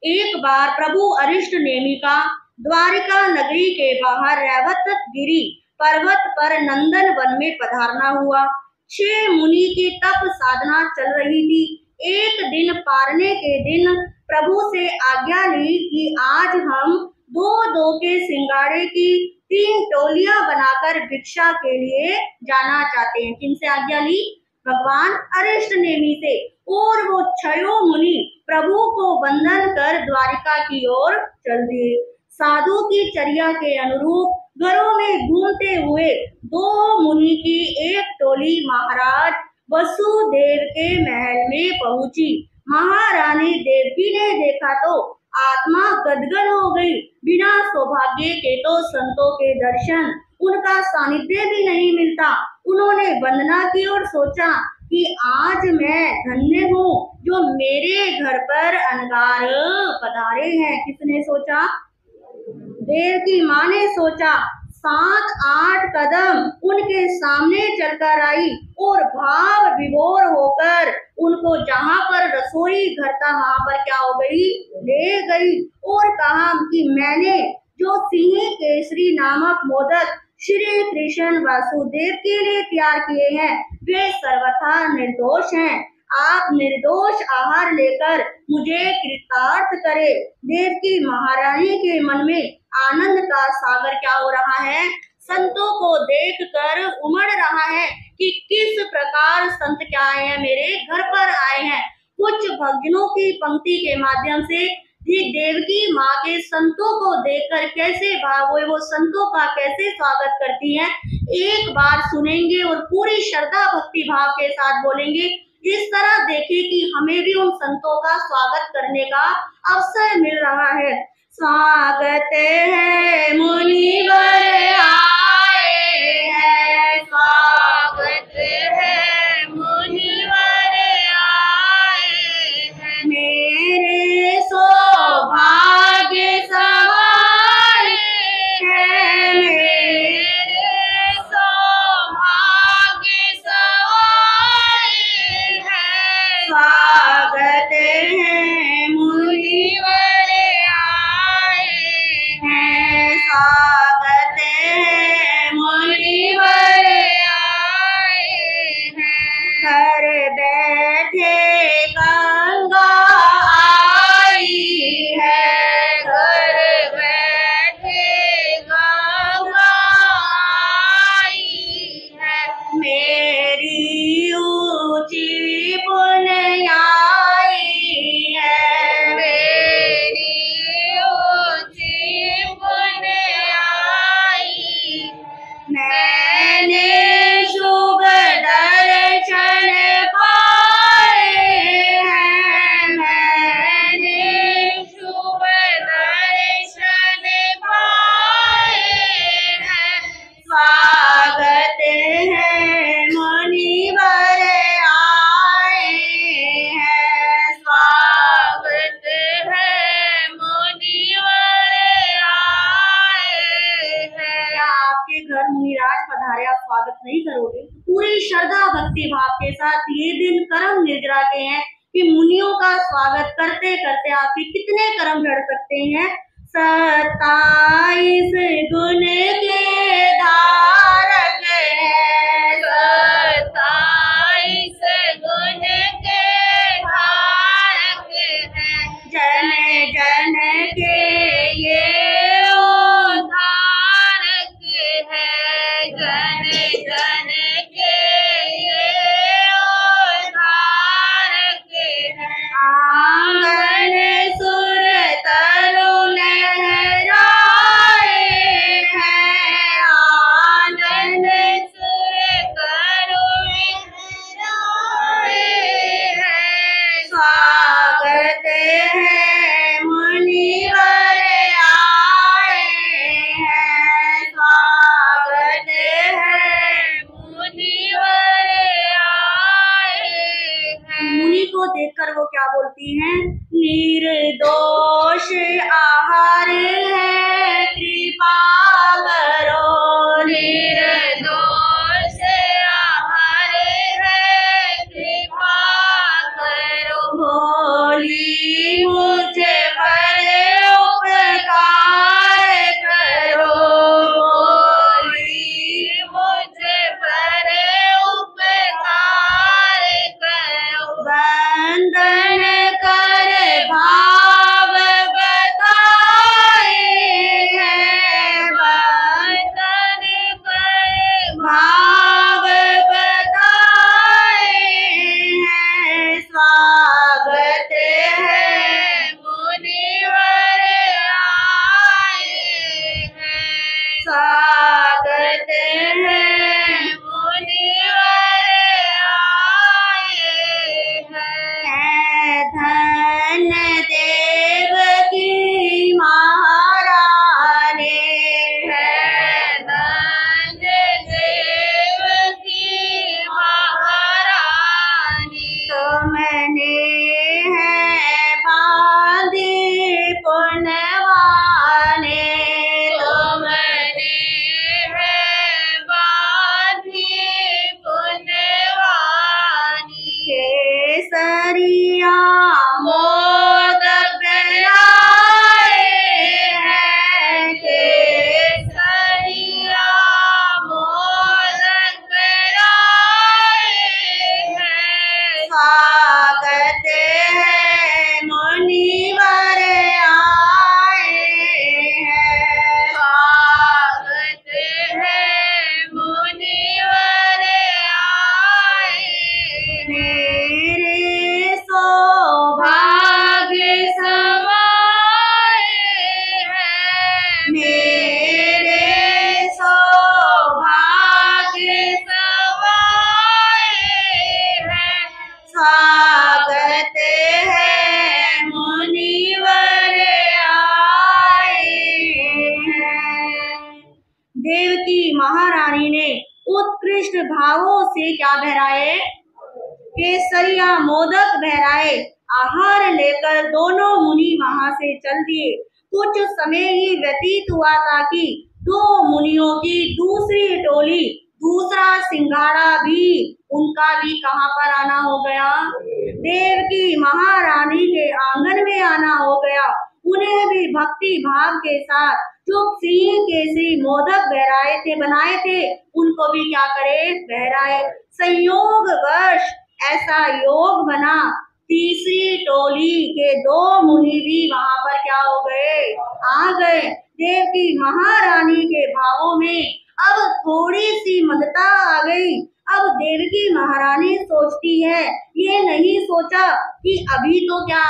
एक बार प्रभु अरिष्ट नेमि का द्वारिका नगरी के बाहर रैवतगिरी पर्वत पर नंदन वन में पधारना हुआ। 6 मुनि की तप साधना चल रही थी। एक दिन पारने के दिन प्रभु से आज्ञा ली कि आज हम 2-2 के सिंगाड़े की 3 टोलियां बनाकर भिक्षा के लिए जाना चाहते हैं। किनसे आज्ञा ली? भगवान अरिष्ट नेमि से। और वो 6 मुनि प्रभु को वंदन कर द्वारिका की ओर चल दिए। साधु की चर्या के अनुरूप घरों में घूमते हुए 2 मुनि की एक टोली महाराज वसुदेव के महल में पहुंची। महारानी देवकी ने देखा तो आत्मा गदगद हो गई। बिना सौभाग्य के तो संतों के दर्शन, उनका सानिध्य भी नहीं मिलता। उन्होंने वंदना की और सोचा कि आज मैं धन्य हूँ जो मेरे घर पर अनगार पधारे हैं। किसने सोचा? देवकी माँ ने सोचा। 7-8 कदम उनके सामने चलकर आई और भाव विभोर होकर उनको जहाँ पर रसोई घर था वहाँ पर क्या हो गई? ले गई और कहा कि मैंने जो सिंह केसरी नामक मोदक श्री कृष्ण वासुदेव के लिए तैयार किए हैं वे सर्वथा निर्दोष हैं। आप निर्दोष आहार लेकर मुझे कृतार्थ करे। देवकी महारानी के मन में आनंद का सागर क्या हो रहा है? संतों को देखकर उमड़ रहा है कि किस प्रकार संत क्या आए हैं, मेरे घर पर आए हैं। कुछ भक्तों की पंक्ति के माध्यम से देवकी माँ के संतों को देखकर कैसे भाव हुए, वो संतों का कैसे स्वागत करती हैं, एक बार सुनेंगे और पूरी श्रद्धा भक्ति भाव के साथ बोलेंगे। इस तरह देखिए कि हमें भी उन संतों का स्वागत करने का अवसर मिल रहा है। स्वागत है मुनिवर आए हैं, स्वागत है मुनिवर आए हैं, मेरे सौभाग्य सवारे हैं, मेरे सौभाग्य सवारे हैं। स्वागत है मुनिवर आए हैं, स्वागत है मुनिवर आए हैं। घर बैठे गंगा आई है, घर बैठे गंगा आई है, मेरी ऊंची पुण्याई है, मेरी ऊंची पुण्याई। मैंने शुभ दर्शन पाए हैं, मैंने शुभ दर्शन पाए हैं। स्वागत है मुनिवर आए हैं, स्वागत है मुनिवर आए हैं। आपके घर मुनिराज पधारे, आप स्वागत नहीं करोगे? पूरी श्रद्धा भक्ति भाव के साथ ये दिन कर्म निर्जरा के हैं कि मुनियों का स्वागत करते करते आपके कितने कर्म झड़ सकते हैं। 27 गुण के धारक है, 27 गुण के धारक है, जन जन के ये उद्धारक है, जन जन के ये उद्धारक है। आंगन सुर तरु लहराए हैं, देवकी महारानी ने उत्कृष्ट भावों से क्या बहराए, केसरिया मोदक बहराए। आहार लेकर दोनों मुनि वहां से चल दिए। कुछ समय ही व्यतीत हुआ था कि दो मुनियों की दूसरी टोली, दूसरा सिंघाड़ा भी उनका भी कहां पर आना हो गया, देवकी महारानी के आंगन में आना हो गया। उन्हें भी भक्ति भाव के साथ जो सिंह केसरी मोदक बहराए थे, बनाए थे, उनको भी क्या करे, बहराए। संयोग वश ऐसा योग बना, तीसरी टोली के दो मुनि भी वहां पर क्या हो गए, आ गए। देवकी महारानी के भावों में अब थोड़ी सी मदता आ गई। अब देवकी महारानी सोचती है, ये नहीं सोचा कि अभी तो क्या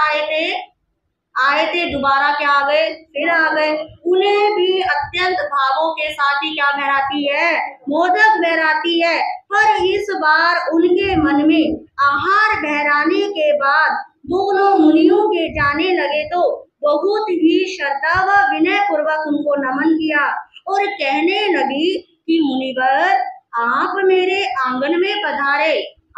आए थे दोबारा क्या आ गए, फिर आ गए। उन्हें भी अत्यंत भावों के साथ ही क्या बहराती है, मोदक बहराती है। पर इस बार उनके मन में आहार बहराने के बाद दोनों मुनियों के जाने लगे तो बहुत ही श्रद्धा व विनय पूर्वक उनको नमन किया और कहने लगी कि मुनिवर, आप मेरे आंगन में पधारे,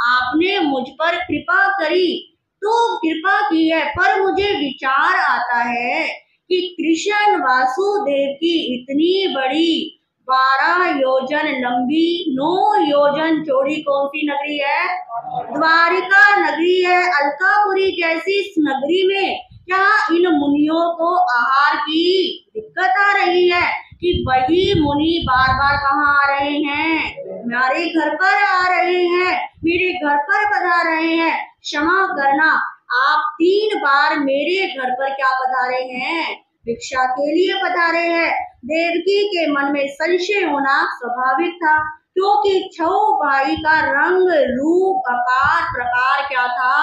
आपने मुझ पर कृपा करी तो कृपा की है, पर मुझे विचार आता है कि कृष्ण वासुदेव की इतनी बड़ी 12 योजन लंबी 9 योजन चौड़ी कौन सी नगरी है, द्वारिका नगरी है। अलकापुरी जैसी इस नगरी में क्या इन मुनियों को आहार की दिक्कत आ रही है कि वही मुनि बार बार कहाँ आ रहे हैं, हमारे घर पर आ रहे हैं, मेरे घर पर पधार रहे हैं। क्षमा करना, आप 3 बार मेरे घर पर क्या पधारे हैं, भिक्षा के लिए पधारे हैं। देवकी के मन में संशय होना स्वाभाविक था, क्योंकि 6 भाई का रंग रूप आकार प्रकार क्या था,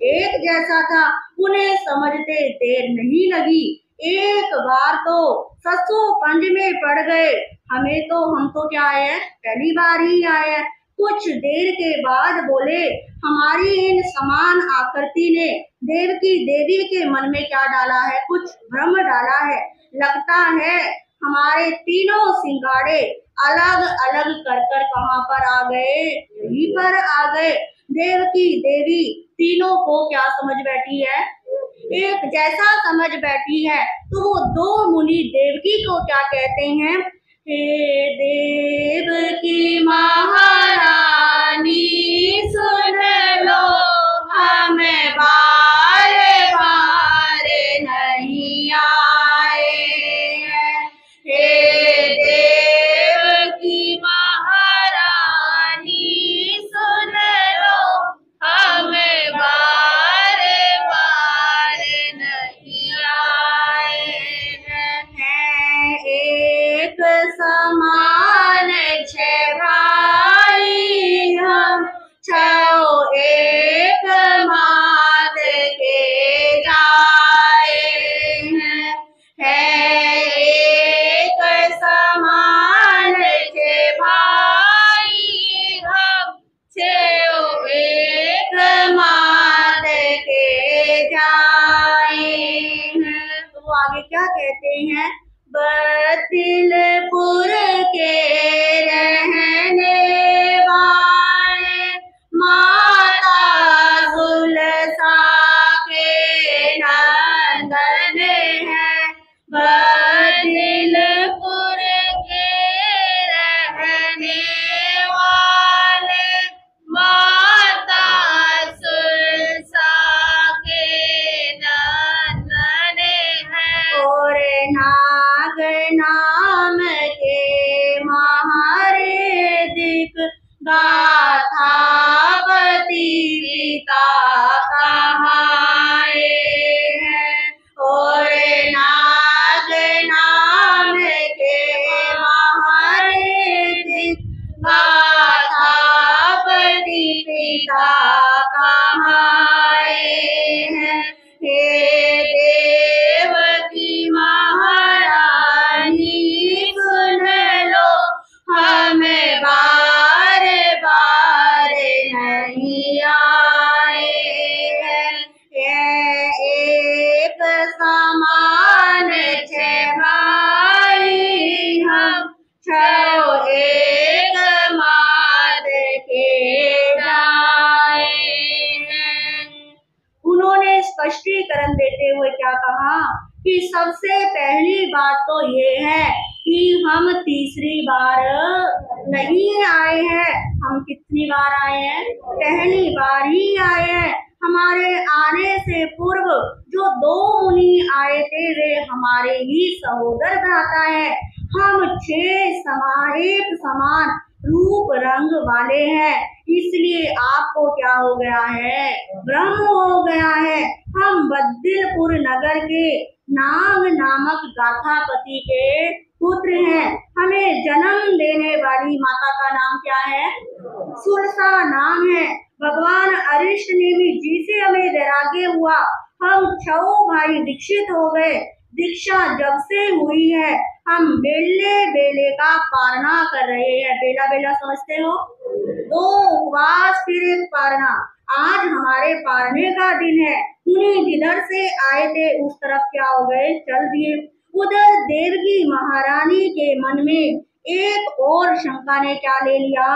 एक जैसा था। उन्हें समझते देर नहीं लगी, एक बार तो ससु पंज में पड़ गए। हम तो क्या आए हैं, पहली बार ही आए हैं। कुछ देर के बाद बोले, हमारी इन समान आकृति ने देवकी देवी के मन में क्या डाला है, कुछ भ्रम डाला है। लगता है हमारे तीनों सिंगाड़े अलग अलग कर कर कहाँ पर आ गए, यहीं पर आ गए। देवकी देवी तीनों को क्या समझ बैठी है, एक जैसा समझ बैठी है। तो वो दो मुनि देवकी को क्या कहते हैं, हे देवकी महारानी सुन लो, हमें बारे बारे नहीं आए हैं। हे देवकी महारानी सुन लो, हमें बारे बारे नहीं आए हैं। एक समान 6 भाई हम, 6 एक मात के जाए हैं। है एक समान 6 भाई हम, 6 एक मात के जाए हैं। तो वो आगे क्या कहते हैं, बतिलपुर के रहने वाले माता जुलसा के नंदन हैं। बतिलपुर के रहने वाले माता जुलसा के नंदन हैं। और नाग नाम के महारिदिक गाथा पति पिता कहाए हैं। और नाग नाम के महारिदिक गाथा पति पिता कहाए हैं। हे देवकी महारानी सुन सबसे पहली बात तो ये है कि हम तीसरी बार नहीं आए हैं। हम कितनी बार आए हैं? पहली बार ही आए हैं। हमारे आने से पूर्व जो 2 मुनि आए थे वे हमारे ही सहोदर भ्राता है। हम 6 एक समान रूप रंग वाले हैं, इसलिए आपको क्या हो गया है? भ्रम हो गया है। हम बद्दिलपुर नगर के नाग नामक गाथापति के पुत्र हैं। हमें जन्म देने वाली माता का नाम क्या है? सुरसा नाम है। भगवान अरिष्ट नेमि जी से हमें वैराग्य हुआ। हम 6 भाई दीक्षित हो गए। दीक्षा जब से हुई है हम बेले बेले का पारना कर रहे हैं। बेला बेला समझते हो? 2 उपवास फिर एक पारना। आज हमारे पारने का दिन है। मुनि जिधर से आए थे उस तरफ क्या हो गए? चल दिए। उधर देवकी महारानी के मन में एक और शंका ने क्या ले लिया?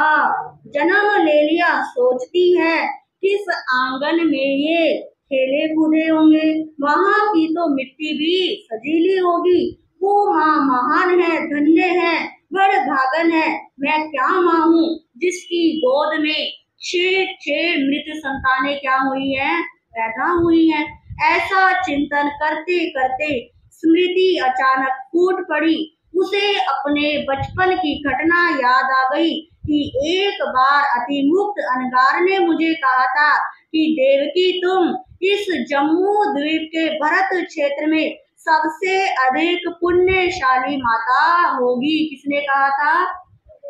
जन्म ले लिया। सोचती है किस आंगन में ये खेले कूदे होंगे, वहाँ की तो मिट्टी भी सजीली होगी। वो माँ महान है, धन्य है, बड़ भागन है। मैं क्या माँ हूँ जिसकी गोद में 6 मृत संतानें क्या हुई है? पैदा हुई है। ऐसा चिंतन करते करते स्मृति अचानक फूट पड़ी। उसे अपने बचपन की घटना याद आ गई कि एक बार अतिमुक्त अनगार ने मुझे कहा था कि देवकी तुम इस जम्मू द्वीप के भरत क्षेत्र में सबसे अधिक पुण्यशाली माता होगी। किसने कहा था?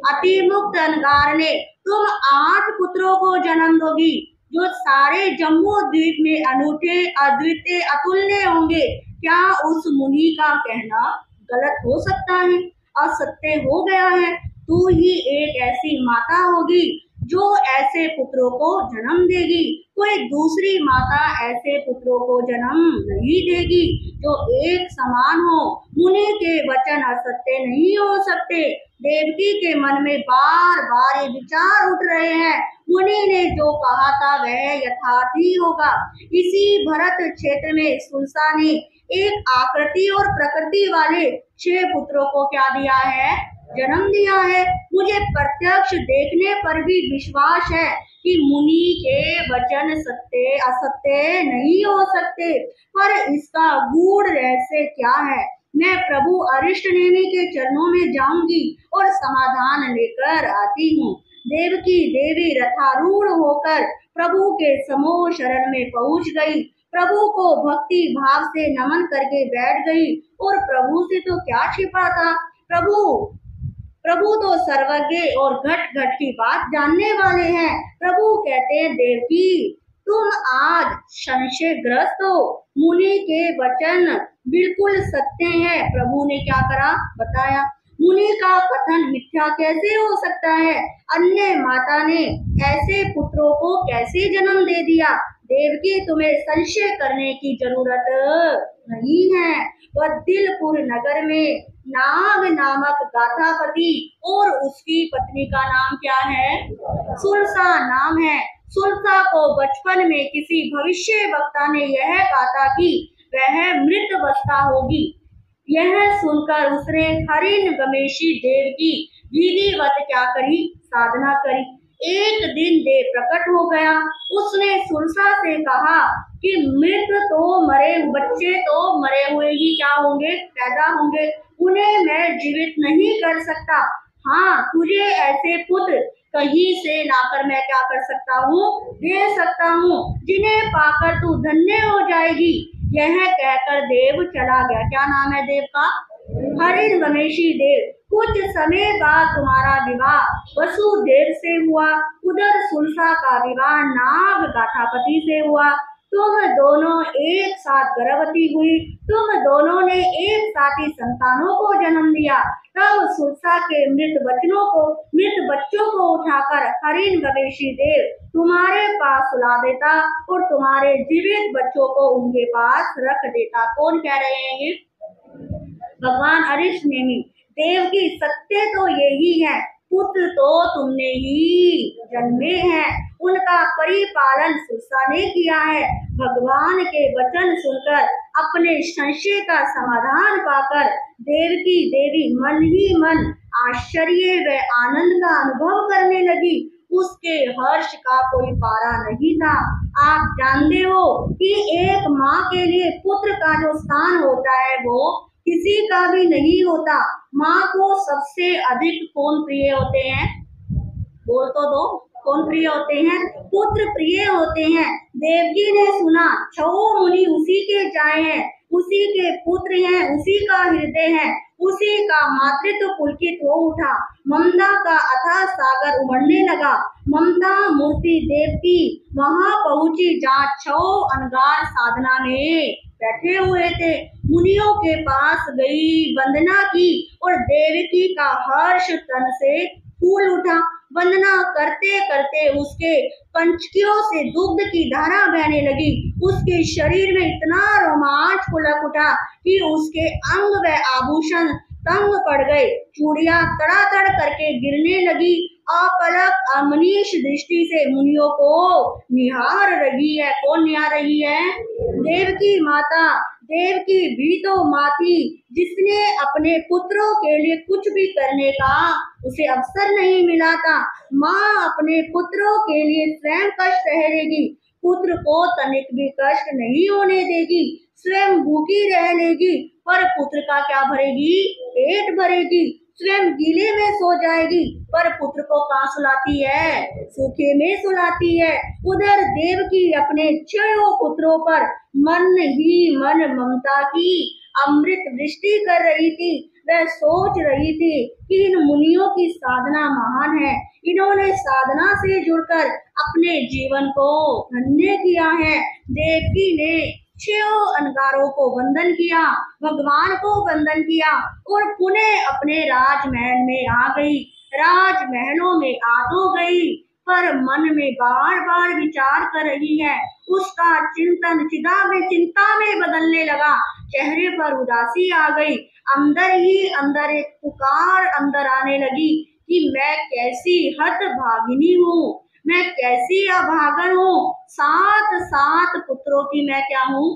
अतिमुक्त अनगार ने। तुम 8 पुत्रों को जन्म दोगी जो सारे जम्मू द्वीप में अनूठे, अद्वितीय, अतुल्य होंगे। क्या उस मुनि का कहना गलत हो सकता है? असत्य हो गया है। तू ही एक ऐसी माता होगी जो ऐसे पुत्रों को जन्म देगी। कोई दूसरी माता ऐसे पुत्रों को जन्म नहीं देगी जो एक समान हो। मुनि के वचन असत्य नहीं हो सकते। देवकी के मन में बार बार ये विचार उठ रहे हैं, मुनि ने जो कहा था वह यथार्थ ही होगा। इसी भरत क्षेत्र में सुलसा ने एक आकृति और प्रकृति वाले 6 पुत्रों को क्या दिया है? जन्म दिया है। मुझे प्रत्यक्ष देखने पर भी विश्वास है कि मुनि के वचन सत्य असत्य नहीं हो सकते। पर इसका गूढ़ रहस्य क्या है? मैं प्रभु अरिष्ट नेमि के चरणों में जाऊंगी और समाधान लेकर आती हूँ। देवकी देवी रथारूढ़ होकर प्रभु के समूह शरण में पहुँच गई। प्रभु को भक्ति भाव से नमन करके बैठ गई। और प्रभु से तो क्या छिपा था? प्रभु तो सर्वज्ञ और घट घट की बात जानने वाले हैं। प्रभु कहते हैं देवकी तुम आज संशयग्रस्त हो। मुनि के वचन बिल्कुल सत्य है। प्रभु ने क्या करा? बताया। मुनि का कथन मिथ्या कैसे हो सकता है? अन्य माता ने ऐसे पुत्रों को कैसे जन्म दे दिया? देवकी तुम्हें संशय करने की जरूरत नहीं है। बद्दिलपुर नगर में नाग नामक गाथापति और उसकी पत्नी का नाम क्या है? सुलसा नाम है। सुलसा को बचपन में किसी भविष्य वक्ता ने यह कहा था कि वह मृत अवस्था होगी। यह सुनकर उसने हरिन गमेशी देव की विधिवत क्या करी? साधना करी। एक दिन देव प्रकट हो गया। उसने सुलसा से कहा कि मृत तो मरे, बच्चे तो मरे हुए ही क्या होंगे? पैदा होंगे। उन्हें मैं जीवित नहीं कर सकता। हाँ, तुझे ऐसे पुत्र कहीं से लाकर मैं क्या कर सकता हूँ? दे सकता हूँ, जिन्हें पाकर तू धन्य हो जाएगी। यह कहकर देव चला गया। क्या नाम है देव का? हरिन गमेशी देव। कुछ समय बाद तुम्हारा विवाह वसुदेव से हुआ। उधर सुलसा का विवाह नाग गाथापति से हुआ। तुम दोनों एक साथ गर्भवती हुई। तुम दोनों ने एक साथ ही संतानों को जन्म दिया। तब सुलसा के मृत बच्चों को उठाकर हरिन गवेशी देव तुम्हारे पास सुला देता और तुम्हारे जीवित बच्चों को उनके पास रख देता। कौन कह रहे हैं ये? भगवान अरिष्ट नेमि। देव की सत्य तो यही है। पुत्र तो तुमने ही जन्मे हैं, उनका परिपालन सुरसा ने किया है। भगवान के वचन सुनकर अपने संशय का समाधान पाकर देवकी देवी मन ही मन आश्चर्य व आनंद का अनुभव करने लगी। उसके हर्ष का कोई पारा नहीं था। आप जानते हो कि एक माँ के लिए पुत्र का जो स्थान होता है वो किसी का भी नहीं होता। माँ को सबसे अधिक कौन प्रिय होते हैं? बोल तो दो, कौन प्रिय होते हैं? पुत्र प्रिय होते हैं। देवकी ने सुना 6 मुनि उसी के जाए हैं, उसी के पुत्र हैं, उसी का हृदय है, उसी का मातृत्व पुलकित हो उठा। ममता का अथाह सागर उमड़ने लगा। ममता मूर्ति देवकी वहां पहुंची जहाँ 6 अनगार साधना में बैठे हुए थे। मुनियों के पास गई, वंदना की और देवकी का हर्ष तन से फूल उठा। वंदना करते करते उसके पंचकियों से दुग्ध की धारा बहने लगी। उसके शरीर में इतना रोमांच फुलक उठा कि उसके अंग व आभूषण तंग पड़ गए। चूड़ियां तड़ातड़ करके गिरने लगी। अपलक अमनीष दृष्टि से मुनियों को निहार रही है। कौन निहार रही है? देवकी माता। देवकी भी तो माँ थी जिसने अपने पुत्रों के लिए कुछ भी करने का उसे अवसर नहीं मिला था। माँ अपने पुत्रों के लिए स्वयं कष्ट सहेगी, पुत्र को तनिक भी कष्ट नहीं होने देगी, स्वयं भूखी रह लेगी, पर पुत्र का क्या भरेगी? पेट भरेगी। स्वयं गीले में सो जाएगी, पर पुत्र को कहाँ सुलाती है? सूखे में सुलाती है। उधर देवकी अपने 6 पुत्रों पर मन ही मन ममता की अमृत वृष्टि कर रही थी। वह सोच रही थी कि इन मुनियों की साधना महान है, इन्होंने साधना से जुड़कर अपने जीवन को धन्य किया है। देवकी ने 6 अनगारों को वंदन किया, भगवान को वंदन किया और पुनः अपने राजमहल में आ गई। राजमहलों में आ तो गई, पर मन में बार बार विचार कर रही है। उसका चिंतन चिंता में बदलने लगा। चेहरे पर उदासी आ गई। अंदर ही अंदर एक पुकार अंदर आने लगी कि मैं कैसी हतभागिनी हूँ, मैं कैसी अभागन हूँ। 7 पुत्रों की मैं क्या हूँ?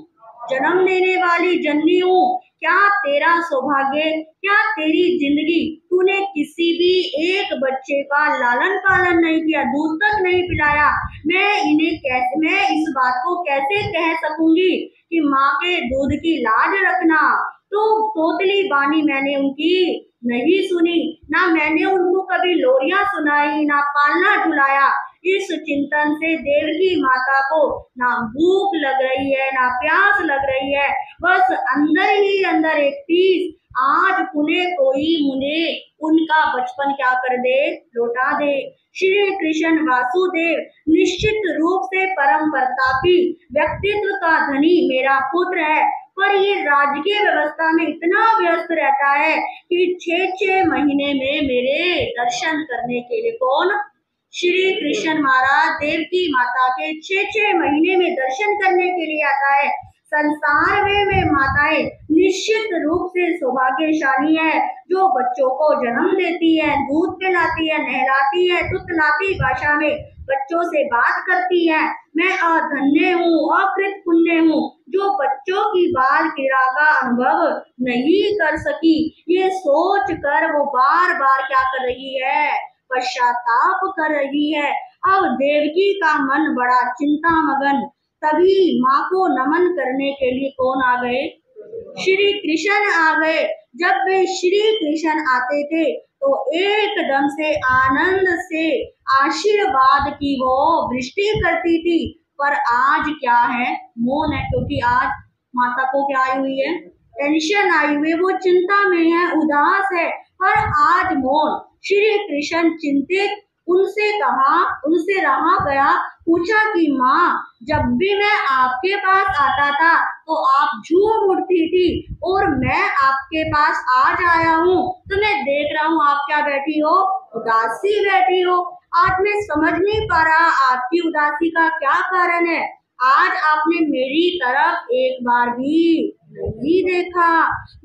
जन्म देने वाली जननी हूँ। क्या तेरा सौभाग्य, क्या तेरी जिंदगी, तूने किसी भी एक बच्चे का लालन पालन नहीं किया, दूध तक नहीं पिलाया। मैं इस बात को कैसे कह सकूंगी कि माँ के दूध की लाज रखना। तो तोतली बानी मैंने उनकी नहीं सुनी, ना मैंने उनको कभी लोरियां सुनाई, ना पालना झुलाया। इस चिंतन से देवकी माता को ना भूख लग रही है, ना प्यास लग रही है, बस अंदर ही अंदर एक टीस, आज पुनः कोई मुझे उनका बचपन क्या कर दे, लौटा दे। श्री कृष्ण वासुदेव निश्चित रूप से परम प्रतापी व्यक्तित्व का धनी मेरा पुत्र है, पर ये राजकीय व्यवस्था में इतना व्यस्त रहता है कि 6 महीने में मेरे दर्शन करने के लिए कौन? श्री कृष्ण महाराज देवकी माता के 6 महीने में दर्शन करने के लिए आता है। संसार में माताएं निश्चित रूप से सौभाग्यशाली है जो बच्चों को जन्म देती है, दूध पिलाती है, नहलाती है, तुतलाती भाषा में बच्चों से बात करती है। मैं अधन्य हूँ, अकृत पुण्य हूँ जो बच्चों की बाल क्रीड़ा का अनुभव नहीं कर सकी। ये सोच कर वो बार बार क्या कर रही है? पश्चाताप कर रही है। अब देवकी का मन बड़ा चिंता मगन। तभी माँ को नमन करने के लिए कौन आ गए? श्री कृष्ण आ गए। जब वे श्री कृष्ण आते थे तो एकदम से आनंद से आशीर्वाद की वो वृष्टि करती थी। पर आज क्या है? मौन है, क्योंकि आज माता को क्या आई हुई है? टेंशन आई हुई है, वो चिंता में है, उदास है, पर आज मौन। श्री कृष्ण चिंतित, उनसे रहा गया, पूछा कि माँ, जब भी मैं आपके पास आता था तो आप झूम उठती थी और मैं आपके पास आज आया हूँ तो मैं देख रहा हूँ आप क्या बैठी हो? उदासी बैठी हो। आज मैं समझ नहीं पा रहा आपकी उदासी का क्या कारण है। आज आपने मेरी तरफ एक बार भी नहीं देखा,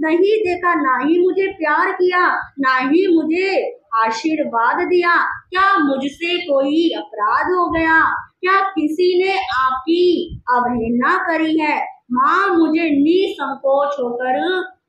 नहीं देखा, ना ही मुझे प्यार किया, ना ही मुझे आशीर्वाद दिया। क्या मुझसे कोई अपराध हो गया? क्या किसी ने आपकी अवहेलना करी है? माँ, मुझे निसंकोच होकर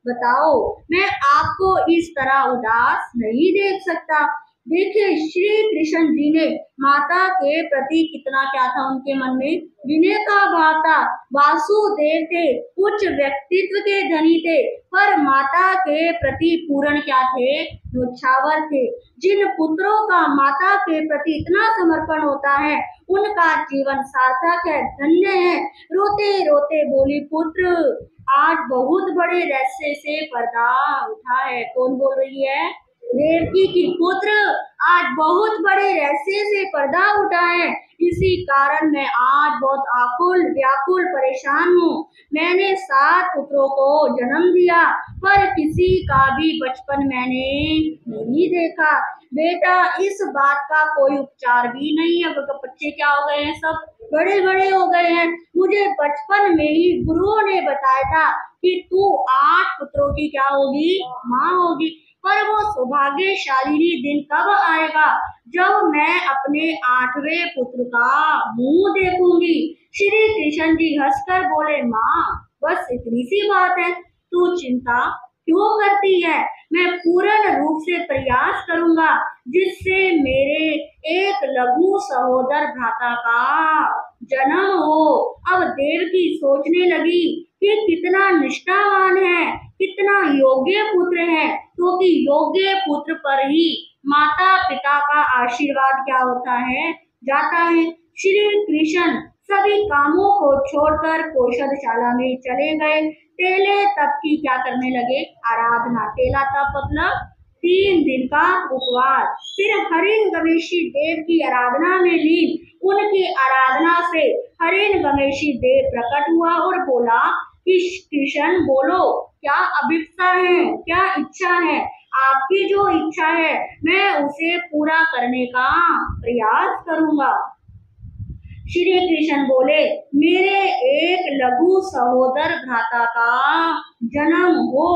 बताओ, मैं आपको इस तरह उदास नहीं देख सकता। देखिए, श्री कृष्ण जी ने माता के प्रति कितना क्या था उनके मन में, विनय का भाव था। वासुदेव थे, उच्च व्यक्तित्व के धनी थे, पर माता के प्रति पूर्ण क्या थे, न्योछावर थे। जिन पुत्रों का माता के प्रति इतना समर्पण होता है, उनका जीवन सार्थक है, धन्य है। रोते रोते बोली, पुत्र, आज बहुत बड़े रहस्य से पर्दा उठा है। कौन बोल रही है? देवकी की पुत्र, आज बहुत बड़े रहस्य से पर्दा उठा है। इसी कारण मैं आज बहुत आकुल व्याकुल परेशान हूँ। मैंने 7 पुत्रों को जन्म दिया, पर किसी का भी बचपन मैंने नहीं देखा। बेटा, इस बात का कोई उपचार भी नहीं है। बच्चे क्या हो गए हैं, सब बड़े बड़े हो गए हैं। मुझे बचपन में ही गुरुओं ने बताया था कि तू 8 पुत्रों की क्या होगी, माँ होगी। पर वो सौभाग्यशाली दिन कब आएगा जब मैं अपने 8वें पुत्र का मुंह देखूंगी। श्री कृष्ण जी हंसकर बोले, माँ, बस इतनी सी बात है, तू चिंता क्यों करती है? मैं पूर्ण रूप से प्रयास करूंगा जिससे मेरे एक लघु सहोदर भ्राता का जन्म हो। अब देवकी सोचने लगी कि कितना निष्ठावान है, कितना योग्य पुत्र है, क्योंकि योग्य पुत्र पर ही माता पिता का आशीर्वाद क्या होता है, जाता है। श्री कृष्ण सभी कामों को छोड़कर कौशलशाला में चले गए। तेले तप की क्या करने लगे, आराधना। तेला तप मतलब 3 दिन का उपवास। फिर हरिण गवेशी देव की आराधना में लीन। उनकी आराधना से हरिण गवेशी देव प्रकट हुआ और बोला कि कृष्ण, बोलो, क्या अभिप्सा है, क्या इच्छा है? आपकी जो इच्छा है मैं उसे पूरा करने का प्रयास करूंगा। श्री कृष्ण बोले, मेरे एक लघु सहोदर भ्राता का जन्म हो,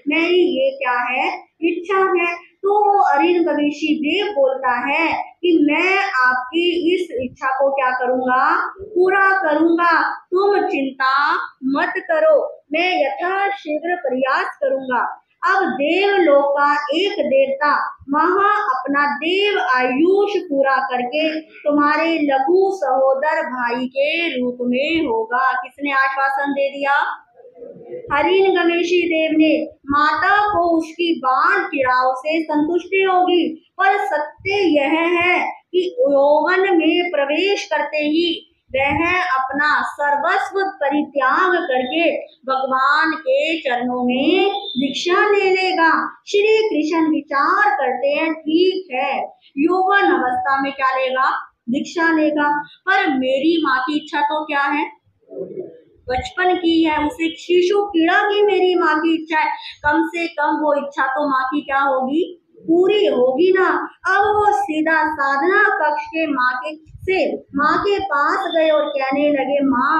मेरी ये क्या है, इच्छा है। तो हरिण गवेशी देव बोलता है कि मैं आपकी इस इच्छा को क्या करूंगा, पूरा करूंगा। तुम चिंता मत करो, मैं यथाशीघ्र प्रयास करूंगा। अब देवलोक का एक देवता वहां अपना देव आयुष पूरा करके तुम्हारे लघु सहोदर भाई के रूप में होगा। किसने आश्वासन दे दिया? हरिण गवेशी देव ने। माता को उसकी बाण किराओं से संतुष्टि होगी, पर सत्य यह है कि यौवन में प्रवेश करते ही वह अपना सर्वस्व परित्याग करके भगवान के चरणों में दीक्षा ले लेगा। श्री कृष्ण विचार करते हैं, ठीक है, यौवन अवस्था में क्या लेगा, दीक्षा लेगा, पर मेरी माँ की इच्छा तो क्या है, बचपन की है, उसे शिशु क्रीड़ा की मेरी माँ की इच्छा है। कम से कम वो इच्छा तो माँ की क्या होगी, पूरी होगी ना। अब वो सीधा साधना कक्ष के माँ के पास गए और कहने लगे, माँ,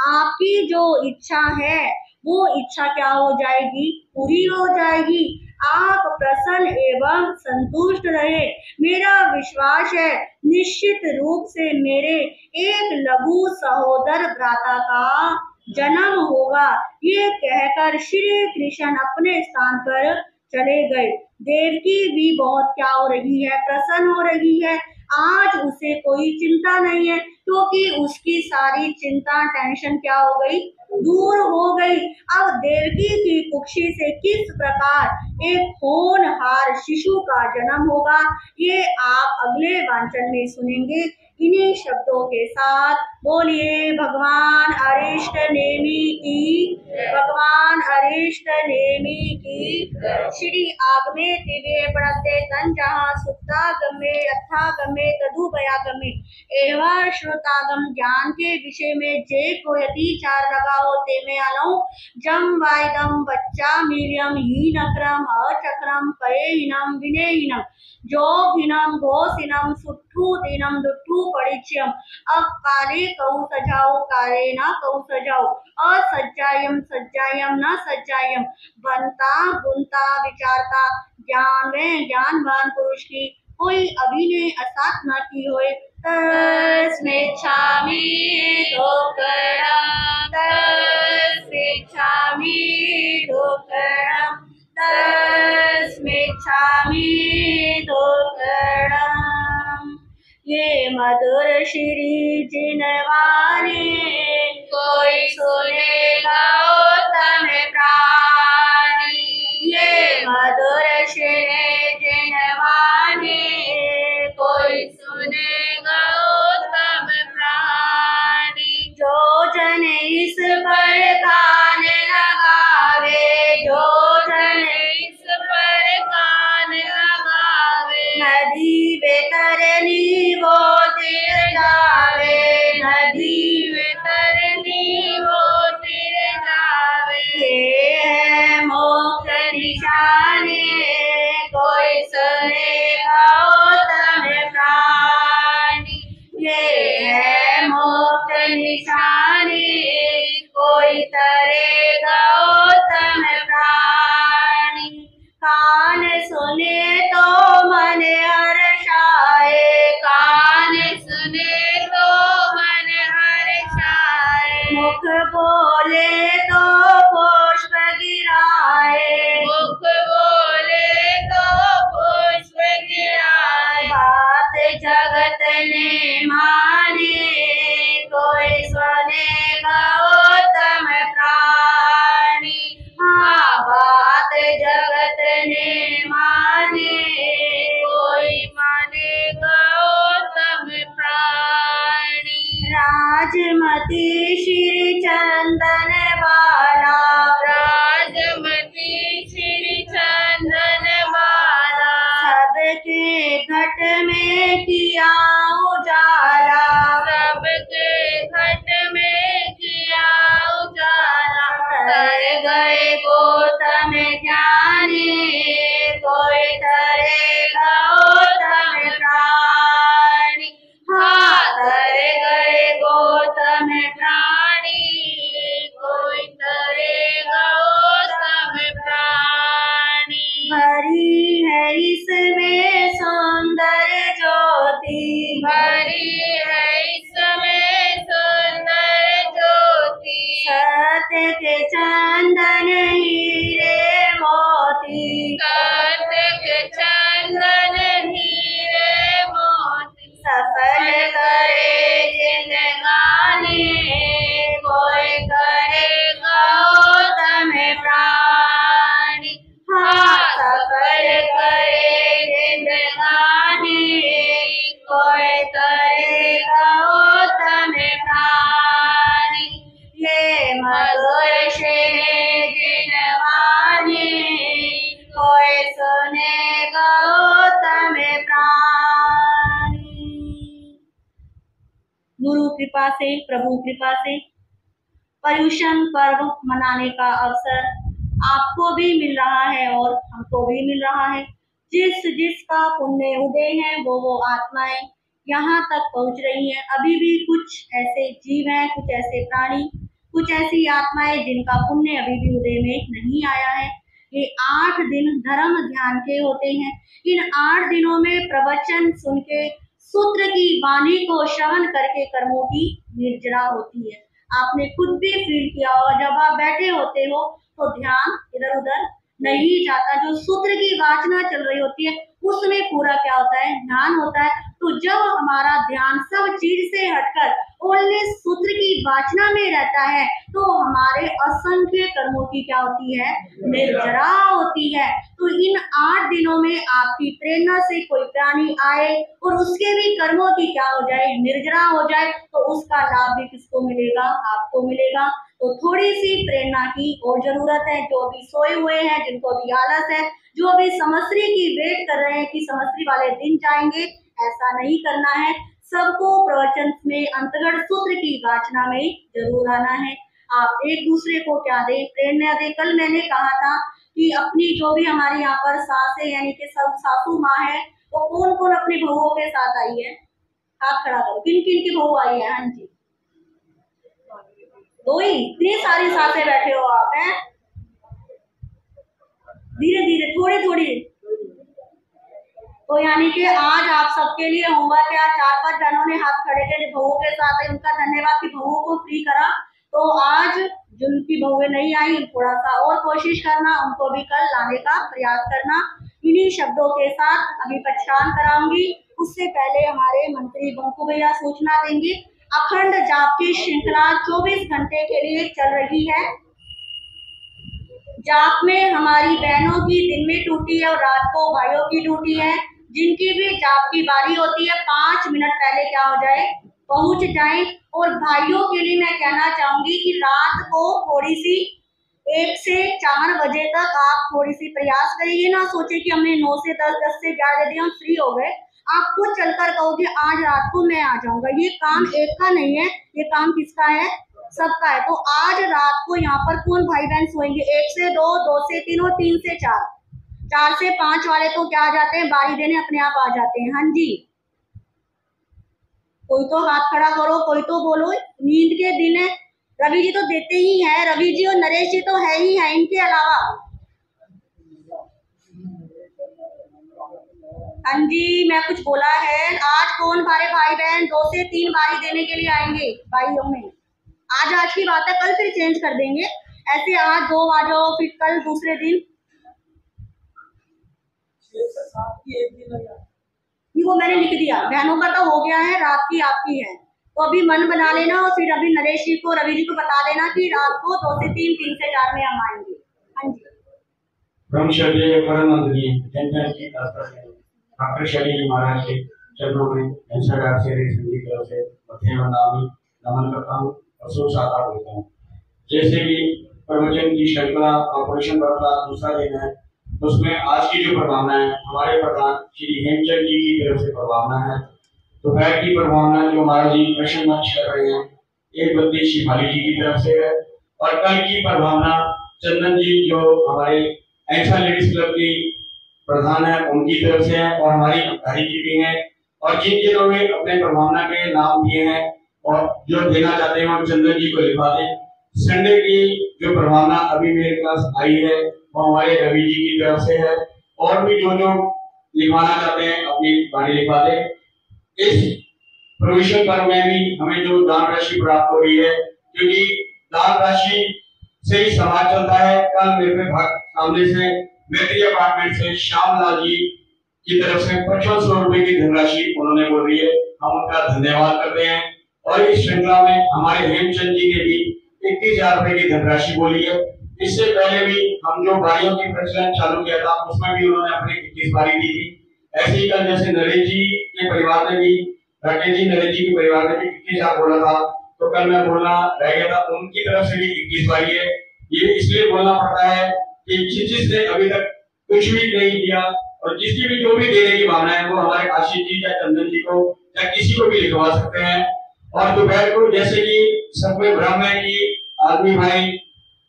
आपकी जो इच्छा है वो इच्छा क्या हो जाएगी, पूरी हो जाएगी। आप प्रसन्न एवं संतुष्ट रहे। मेरा विश्वास है निश्चित रूप से मेरे एक लघु सहोदर भ्राता का जन्म होगा। ये कहकर श्री कृष्ण अपने स्थान पर चले गए। देवकी भी बहुत क्या हो रही है, प्रसन्न हो रही है। आज उसे कोई चिंता नहीं है, क्योंकि उसकी सारी चिंता टेंशन क्या हो गई, दूर हो गई। अब देवकी की कुक्षी से किस प्रकार एक होनहार शिशु का जन्म होगा, ये आप अगले वाचन में सुनेंगे। इन्हीं शब्दों के साथ बोलिए भगवान अरिष्ट नेमि की, भगवान अरिष्ट नेमि की। श्री आगमे दिव्य प्रणते तन जहाँ सुप्ता गमे अथा गमे तदु भया गमे एवं श्रोतागम ज्ञान के विषय में जे को यति चार लगा जाओ ते में आलो जम वाइदम बच्चा मीरियम हीनक्रम अचक्रम कयेहिनम विनेहिनम जोगिनम घोषिनम सुट्ठू दिनम दुट्ठू परिचयम अब काले कहू सजाओ काले ना कहू सजाओ असज्जायम सज्जायम न सज्जायम बनता बुनता विचारता ज्ञान में ज्ञानवान पुरुष की कोई अभिनय असाधना की होए तस्मेच्छामि दुक्कडं तस्मेच्छामि दुक्कडं तस्मेच्छामि दुक्कडं ये मधुर श्री जिनवाणी कोई सुनेगा उत्तम प्राणी ये मधुर श्री जिनवाणी कोई सुनेगा उत्तम प्राणी जो जन इस पर कान लगावे जो जन इस पर कान लगावे नदी बेतरनी वो तिर जावे नदी बेतरनी वो तिर जावे ये है मोक्ष निशानी कोई सुनेगा उत्तम प्राणी ये है मोक्ष निशानी कोई तरेगा उत्तम प्राणी कान सुने तो मन हर्षाए कान सुने तो मन हर्षाए मुख बोले तो पुष्प गिराए मुख बोले तो पुष्प गिराए बात जगत ने माने कोई सुनेगा उत्तम प्राणी हाँ बात जगत ने माने कोई मानेगा उत्तम प्राणी राजमती श्री चंदन बाला राजमती श्री चंदन बाला सबके घट में किया उजाला सबके घट में किया उजाला तर गए गौतम ज्ञानी कोई तरेगा उत्तम प्राणी हाँ तर गए गौतम प्राणी कोई तरेगा उत्तम प्राणी भरी है इसमें सुंदर ज्योति भरी है इसमें सुंदर ज्योति सत्य के चंदन हीरे मोती सत्य के चंदन हीरे मोती सफल करे जिंदगानी कोई करेगा उत्तम प्राणी हाँ सफल करे जिंदगानी कोई करेगा उत्तम प्राणी ये मधुर श्री जिनवाणी कोई सुनेगा उत्तम प्राणी। गुरु कृपा से प्रभु कृपा से पर्युषण पर्व मनाने का अवसर आपको भी मिल रहा है और हमको भी मिल रहा है। जिसका पुण्य उदय है वो आत्माएं यहाँ तक पहुँच रही हैं। अभी भी कुछ ऐसे जीव हैं, कुछ ऐसे प्राणी, कुछ ऐसी आत्माएं जिनका पुण्य अभी भी उदय में नहीं आया है। ये 8 दिन धर्म ध्यान के होते हैं। इन 8 दिनों में प्रवचन सुन के सूत्र की वाणी को श्रवण करके कर्मों की निर्जरा होती है। आपने खुद भी फील किया होगा, जब आप बैठे होते हो तो ध्यान इधर उधर नहीं जाता। जो सूत्र की वाचना चल रही होती है उसमें पूरा क्या होता है, ध्यान होता है। तो जब हमारा ध्यान सब चीज से हटकर ओनली सूत्र की वाचना में रहता है तो हमारे असंख्य कर्मों की क्या होती है, निर्जरा होती है। तो इन 8 दिनों में आपकी प्रेरणा से कोई प्राणी आए और उसके भी कर्मों की क्या हो जाए, निर्जरा हो जाए, तो उसका लाभ भी किसको मिलेगा, आपको मिलेगा। तो थोड़ी सी प्रेरणा की और जरूरत है। जो भी सोए हुए हैं, जिनको भी आलस है, जो भी समश्री की वेट कर रहे हैं कि समश्री वाले दिन जाएंगे, ऐसा नहीं करना है। सबको प्रवचन में अंतर्गत सूत्र की वाचना में जरूर आना है। आप एक दूसरे को क्या दें, प्रेरणा दें। कल मैंने कहा था कि अपनी जो भी हमारे यहाँ पर सास है यानी कि सब सासू माँ है, वो कौन कौन अपनी बहुओं के साथ आई है, हाथ खड़ा करो, किन किन की बहू आई है। हाँ जी, दो ही, इतनी सारी सासें बैठे हो आप हैं। धीरे धीरे थोड़ी थोड़ी। तो यानी कि आज आप सबके लिए होमवर्क है, 4-5 बहनों ने हाथ खड़े किए बहुओं के साथ है, उनका धन्यवाद कि बहुओं को फ्री करा। तो आज जिनकी बहुएं नहीं आई थोड़ा सा और कोशिश करना, उनको भी कल लाने का प्रयास करना। इन्हीं शब्दों के साथ अभी प्रस्थान कराऊंगी। उससे पहले हमारे मंत्री बंकू भैया सूचना देंगे। अखंड जाप की श्रृंखला 24 घंटे के लिए चल रही है। जाप में हमारी बहनों की दिन में ड्यूटी है और रात को भाइयों की ड्यूटी है। जिनकी भी जाप की बारी होती है 5 मिनट पहले क्या हो जाए, पहुंच जाएं। और भाइयों के लिए मैं कहना चाहूंगी कि रात को थोड़ी सी 1 से 4 बजे तक आप थोड़ी सी प्रयास करिए। ना सोचे कि हमने 9 से 10, 10 से 11 दिए, हम फ्री हो गए। आप खुद चलकर कहोगे आज रात को मैं आ जाऊंगा। ये काम एक का नहीं है, ये काम किसका है, सबका है। तो आज रात को यहाँ पर कौन भाई बहन सोएंगे, 1 से 2, 2 से 3 और 3 से 4, 4 से 5 वाले तो क्या आ जाते हैं, बारी देने अपने आप आ जाते हैं। हाँ जी, कोई तो हाथ खड़ा करो, कोई तो बोलो। नींद के दिन है, रवि जी तो देते ही है, रवि जी और नरेश जी तो है ही है, इनके अलावा। हाँ जी, मैं कुछ बोला है। आज कौन हमारे भाई बहन 2 से 3 बारी देने के लिए आएंगे भाइयों में। आज की बात है, कल फिर चेंज कर देंगे। ऐसे आज 2 आ जाओ, फिर कल दूसरे दिन। वो मैंने लिख दिया, बहनों का तो हो गया है, रात की आपकी है। तो अभी मन बना लेना और फिर अभी नरेश जी को, रवि जी को बता देना कि रात को 2 से 3, 3 से 4 में हम आएंगे। हाँ जी, डॉक्टर शैली जी महाराज के चरणों में नमन करता हूँ और शुभ साकार होता हूँ। जैसे कि प्रवचन की श्रृंखला ऑपरेशन का दूसरा दिन है, उसमें आज की जो प्रभावना है हमारे प्रधान श्री हेमचंद जी की तरफ से प्रभावना है। दोपहर की प्रभावना जो महाराज जी प्रश्न मंच कर रहे हैं, एक बंदी शिवाली जी की तरफ से है। और कल की प्रभावना चंदन जी जो हमारे ऐसा लेडीज क्लब की प्रधान है उनकी तरफ से है और हमारी हरी जी भी है। और जिन जिनों ने अपने प्रभावना के नाम दिए हैं और जो देना चाहते हैं वो चंदन जी को लिखवा दें। संडे की जो प्रभावना अभी मेरे पास आई है वो हमारे रवि जी की तरफ से है। और भी जो लिखवाना चाहते हैं अपनी वाणी लिखवा दें। इस प्रोविजन पर में भी हमें जो दान राशि प्राप्त हो रही है, क्योंकि दान राशि से ही समाज चलता है। कल मेरे सामने से मैत्री अपार्टमेंट से श्यामलाल जी की तरफ से 5500 रुपए की धनराशि उन्होंने बोली है, हम उनका धन्यवाद करते हैं। और इस श्रृंखला में हमारे हेमचंद जी ने भी 21,000 रुपए की धनराशि बोली है। इससे पहले भी हम जो बारियों की प्रचलन चालू किया था उसमें भी उन्होंने अपनी 21 बारी दी थी। ऐसे ही कल जैसे नरेश जी के परिवार ने भी, राकेश जी नरेश जी के परिवार ने भी 21,000 बोला था, तो कल मैं बोलना रह गया था, उनकी तरफ से भी 21 बारी है। ये इसलिए बोलना पड़ता है कि जिसने अभी तक कुछ भी नहीं दिया और जिसकी भी जो भी देने की भावना है वो हमारे आशीष जी या चंदन जी को या किसी को भी लिखवा सकते हैं। और दोपहर को जैसे कि सब में भ्रम है कि आदमी भाई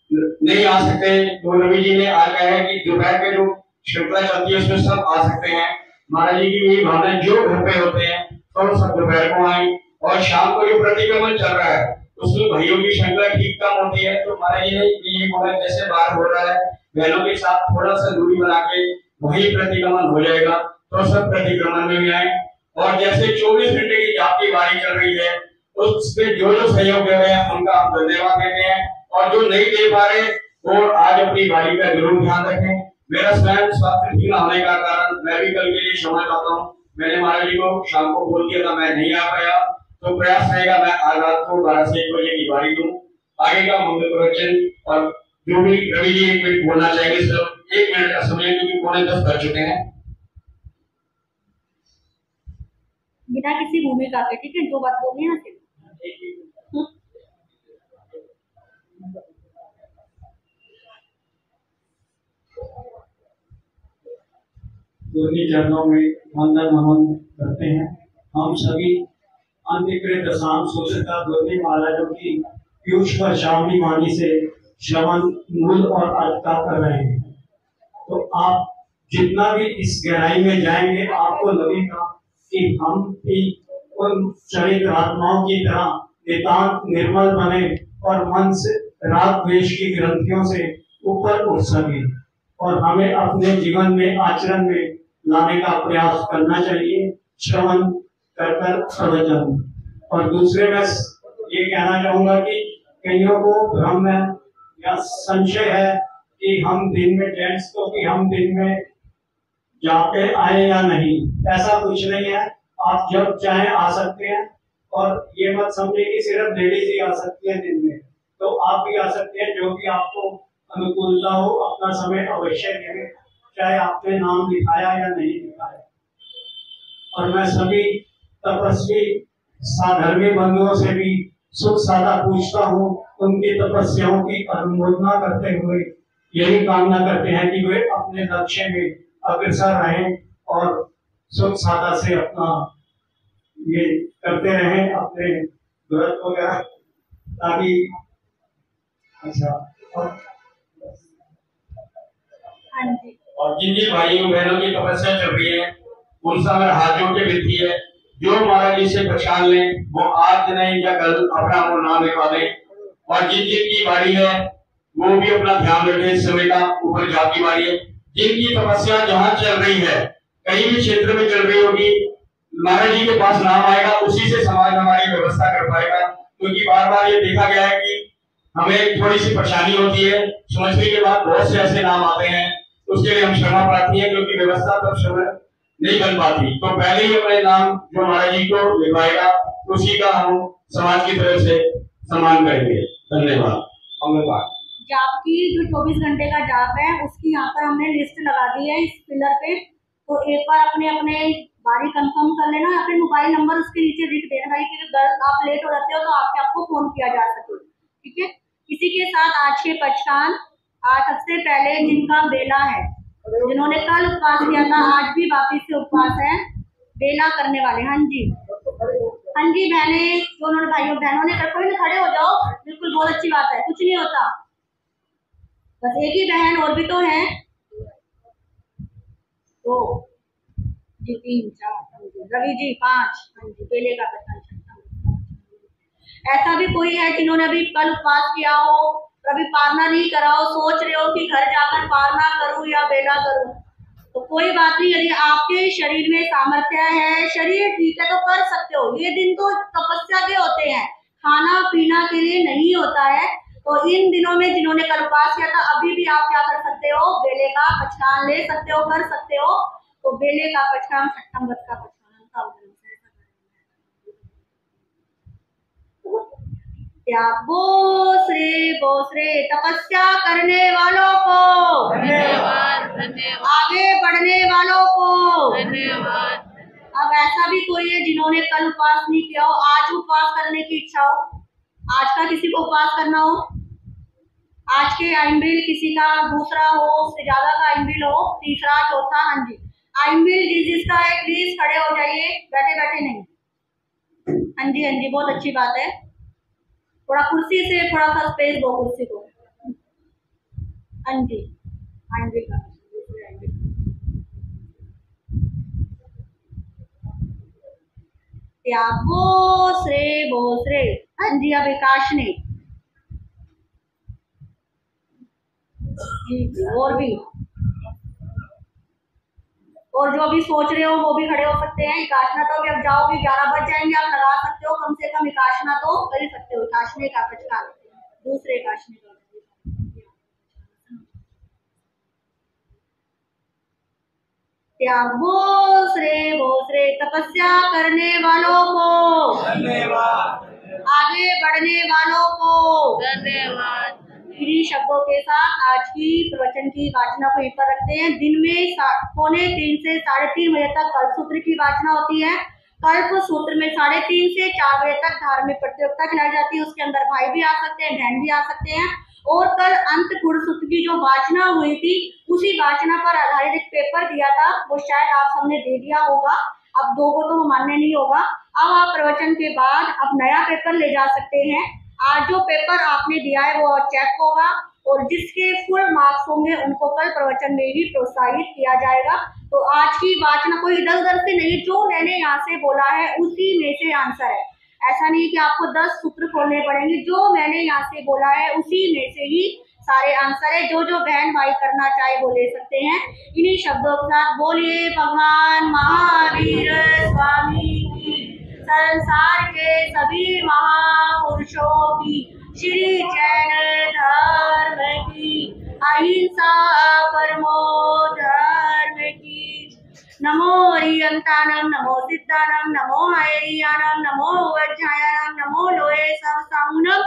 नहीं आ सकते, तो रवि जी ने आज कहा है कि दोपहर के जो श्रृंखला चलती है उसमें सब आ सकते हैं। महाराज जी की यही भावना है, जो घर पे होते हैं तो सब दोपहर को आए। और शाम को जो प्रतिक्रमण चल रहा है उसमें भाइयों की श्रृंखला ठीक कम होती है, तो महाराज जी ने ये बोला जैसे बाहर हो रहा है बहनों के साथ थोड़ा सा दूरी बना के वही प्रतिक्रमण हो जाएगा, तो सब प्रतिक्रमण में भी आए। और जैसे 24 घंटे की जाप की बारी चल रही है उसमें जो सहयोग दे रहे हैं उनका हम धन्यवाद देते हैं। और जो नहीं दे पा रहे वो आज अपनी बारी का जरूर ध्यान रखें। मेरा स्वयं स्वास्थ्य ठीक होने का कारण मैं भी कल के लिए क्षमा चाहता हूँ। मैंने महाराज जी को शाम को बोल दिया था, मैं नहीं आ पाया, तो प्रयास रहेगा मैं आज रात को 12 से 1 बजे की बारी दूं। आगे का मंगल प्रवचन और जो भी रवि जी 1 मिनट बोलना चाहेंगे, सिर्फ 1 मिनट का समय, क्योंकि 9:45 कर चुके हैं। बिना किसी भूमिका के, ठीक है, 2 बात बोलनी है ना सिर्फ। गुरुजी चरणों में वंदन नमन करते हैं। हम सभी अंत्यकृत शाम सूचता गुरुजी महाराजों की पीयूष पर श्रावणी वाणी से श्रवण मूल और अर्थ का कर रहे हैं। तो आप जितना भी इस गहराई में जाएंगे आपको लगेगा कि हम भी उन चरित्र आत्माओं की तरह नितांत निर्मल बने और मन से राग द्वेष की ग्रंथियों से ऊपर उठ सके, और हमें अपने जीवन में आचरण में लाने का प्रयास करना चाहिए, श्रवण कर प्रवचन। और दूसरे मैं ये कहना चाहूंगा कि कईयों को भ्रम है या संशय है कि हम दिन में जेंट्स को कि हम दिन में जाके आए या नहीं। ऐसा कुछ नहीं है, आप जब चाहे आ सकते हैं, और ये मत समझे कि सिर्फ लेडीज ही आ सकती है दिन में, तो आप भी आ सकते हैं। जो भी आपको अनुकूलता हो अपना समय अवश्य दें, चाहे आपने नाम लिखाया या नहीं लिखाया। और मैं सभी तपस्वी साधर्मी बंधुओं से भी सुख सादा पूछता हूँ, उनकी तपस्याओं की अनुमोदना करते हुए यही कामना करते हैं कि वे अपने लक्ष्य में अग्रसर रहें और सुख सादा से अपना ये करते रहें अपने व्रत वगैरह, ताकि अच्छा। और जिन जिन भाइयों बहनों की तपस्या चल रही है उन सब हाथ जोड़ के विनती है, जो महाराज जी से पहचान लें वो आज नहीं या कल अपना वो नाम लिखवा दें। और जिन जिन की बारी है वो भी अपना ध्यान रखें, इस समय का ऊपर जाती बारी है। जिनकी तपस्या जहाँ चल रही है, कहीं भी क्षेत्र में चल रही होगी, महाराज जी के पास नाम आएगा, उसी से समाज हमारी व्यवस्था कर पाएगा। क्योंकि बार बार ये देखा गया है कि हमें थोड़ी सी परेशानी होती है, समझने के बाद बहुत से ऐसे नाम आते हैं, उसके लिए हम क्षमा प्रार्थी है, क्योंकि व्यवस्था तब समय नहीं बन पाती। तो पहले ही अपने नाम जो महाराज जी को लिखवाएगा उसी का हम समाज की तरफ से सम्मान करेंगे। धन्यवाद। जाप की जो 24 घंटे का जाप है उसकी यहाँ पर हमने लिस्ट लगा दी है इस पिलर पे, तो एक बार अपने अपने बारी कंफर्म कर लेना, या फिर मोबाइल नंबर उसके नीचे लिख देना भाई कि अगर आप लेट हो जाते हो तो आपको फोन किया जा सके। ठीक है, इसी के साथ आज के पहचान, आज सबसे पहले जिनका बेला है, जिन्होंने कल उपवास किया था आज भी वापिस से उपवास है, बेला करने वाले। हाँ जी, हाँ जी बहने, जो उन्होंने भाइयों बहनों ने कोई ना खड़े हो जाओ, बिल्कुल बहुत अच्छी बात है, कुछ नहीं होता, बस एक ही बहन और भी तो है। दो जी, 3 4, रवि जी 5, हाँ जी बेले का पता। ऐसा भी कोई है जिन्होंने अभी कल उपवास किया हो, कभी पारना नहीं करा हो, सोच रहे हो कि घर जाकर पारना करूं या बेला करूं, तो कोई बात नहीं, यदि आपके शरीर में सामर्थ्य है, शरीर ठीक है तो कर सकते हो। ये दिन तो तपस्या के होते हैं, खाना पीना के लिए नहीं होता है। तो इन दिनों में जिन्होंने कल उपवास किया था, अभी भी आप क्या कर सकते हो, बेले का पहचान ले सकते हो, कर सकते हो। तो बेले का पहचान, छठम व्रत का पहचान, बोसरे तपस्या करने वालों को धन्यवाद, धन्यवाद। आगे बढ़ने वालों को धन्यवाद। अब ऐसा भी कोई है जिन्होंने कल उपवास नहीं किया हो, आज उपवास करने की इच्छा हो, आज का किसी को उपवास करना हो, आज के आइंबिल किसी का दूसरा हो, उससे ज्यादा का आइंबिल हो, तीसरा चौथा, हाँ जी आइंबिल जिसका है प्लीज खड़े हो जाइए, बैठे बैठे नहीं। हाँ जी, हाँ जी बहुत अच्छी बात है, थोड़ा कुर्सी से थोड़ा सा स्पेस दो कुर्सी को। हाँ जी आइंबिल का बोसरे। हाँ जी अब विकास ने जी, और भी, और जो भी सोच रहे हो वो भी खड़े हो सकते हैं। इकाशना तो अभी अब जाओगे 11 बज जाएंगे, आप लगा सकते हो, कम से कम इकाशना तो कर ही सकते हो। इकाशने का पहचान, दूसरे इकाशने का बोसरे तपस्या करने वालों को धन्यवाद, आगे बढ़ने वालों को धन्यवाद। इन्हीं शब्दों के साथ आज की प्रवचन की वाचना को ऊपर रखते हैं। दिन में 2:45 से 3:30 बजे तक कल्प सूत्र की वाचना होती है। कल्प सूत्र में 3:30 से 4 बजे तक धार्मिक प्रतियोगिता खिलाई जाती है, उसके अंदर भाई भी आ सकते हैं, बहन भी आ सकते हैं। और कल अंत गुण सूत्र की जो वाचना हुई थी, उसी वाचना पर आधारित एक पेपर दिया था, वो शायद आप सबने दे दिया होगा। अब 2 को तो मान्य नहीं होगा। अब आप प्रवचन के बाद अब नया पेपर ले जा सकते हैं। आज जो पेपर आपने दिया है वो चेक होगा और जिसके फुल मार्क्स होंगे उनको कल प्रवचन में ही प्रोत्साहित किया जाएगा। तो आज की बात ना कोई इधर उधर से नहीं, जो मैंने यहाँ से बोला है उसी में से आंसर है। ऐसा नहीं कि आपको 10 सूत्र खोलने पड़ेंगे, जो मैंने यहाँ से बोला है उसी में से ही सारे आंसर है। जो जो बहन भाई करना चाहे वो ले सकते हैं। इन्हीं शब्दों के साथ बोलिए भगवान महावीर स्वामी की, संसार के सभी महापुरुषों की, श्री जैन धर्म की, अहिंसा परमो धर्म की। नमो हरियंतानम, नमो सिद्धानम, नमो हैरियानम, नमो वज्रायनम, नमो लोहे सवसाहुनम,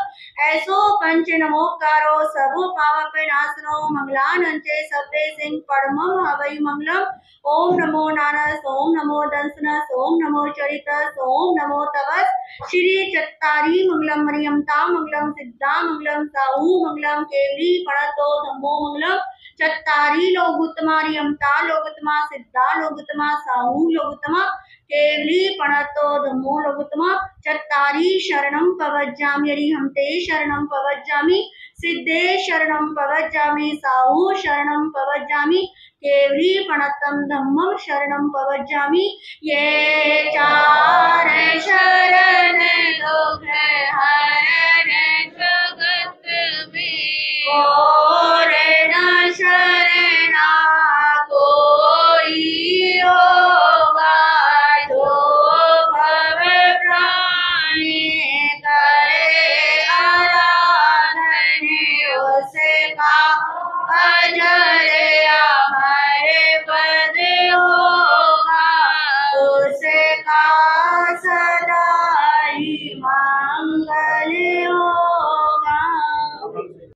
ऐसो पंच नमोकारो सबो पावक नाशनो, मंगलानंचे सभ्य सिंह परमम हवै मंगलम। ओम नमो नानस, ओम नमो दंसनस, ओम नमो चरितस, ओम नमो तवस। श्री चत्तारी मंगलम मरियमता मंगलम सिद्धा मंगलम साहू मंगलम केवली पणतो धम्मो मंगलम। चत्तारी लोगुत्तमा रियमता लोगुत्तमा सिद्धा लोगुत्तमा साहू लोगुत्तमा केवली पणतो धम्मो लोगुत्तमा। चत्तारी शरणं पवज्जामि हरिहंते शरणं पवज्जामि, सिद्धे शरणं पवज्जामि, साहू शरणं पवज्जामि, केवली पणतं धम्मं शरणं पवज्जामि। ये चार शरण दुख हरण जगत में और न शरणा कोई होगा, जो भव प्राणी करे आराधन उसका अजर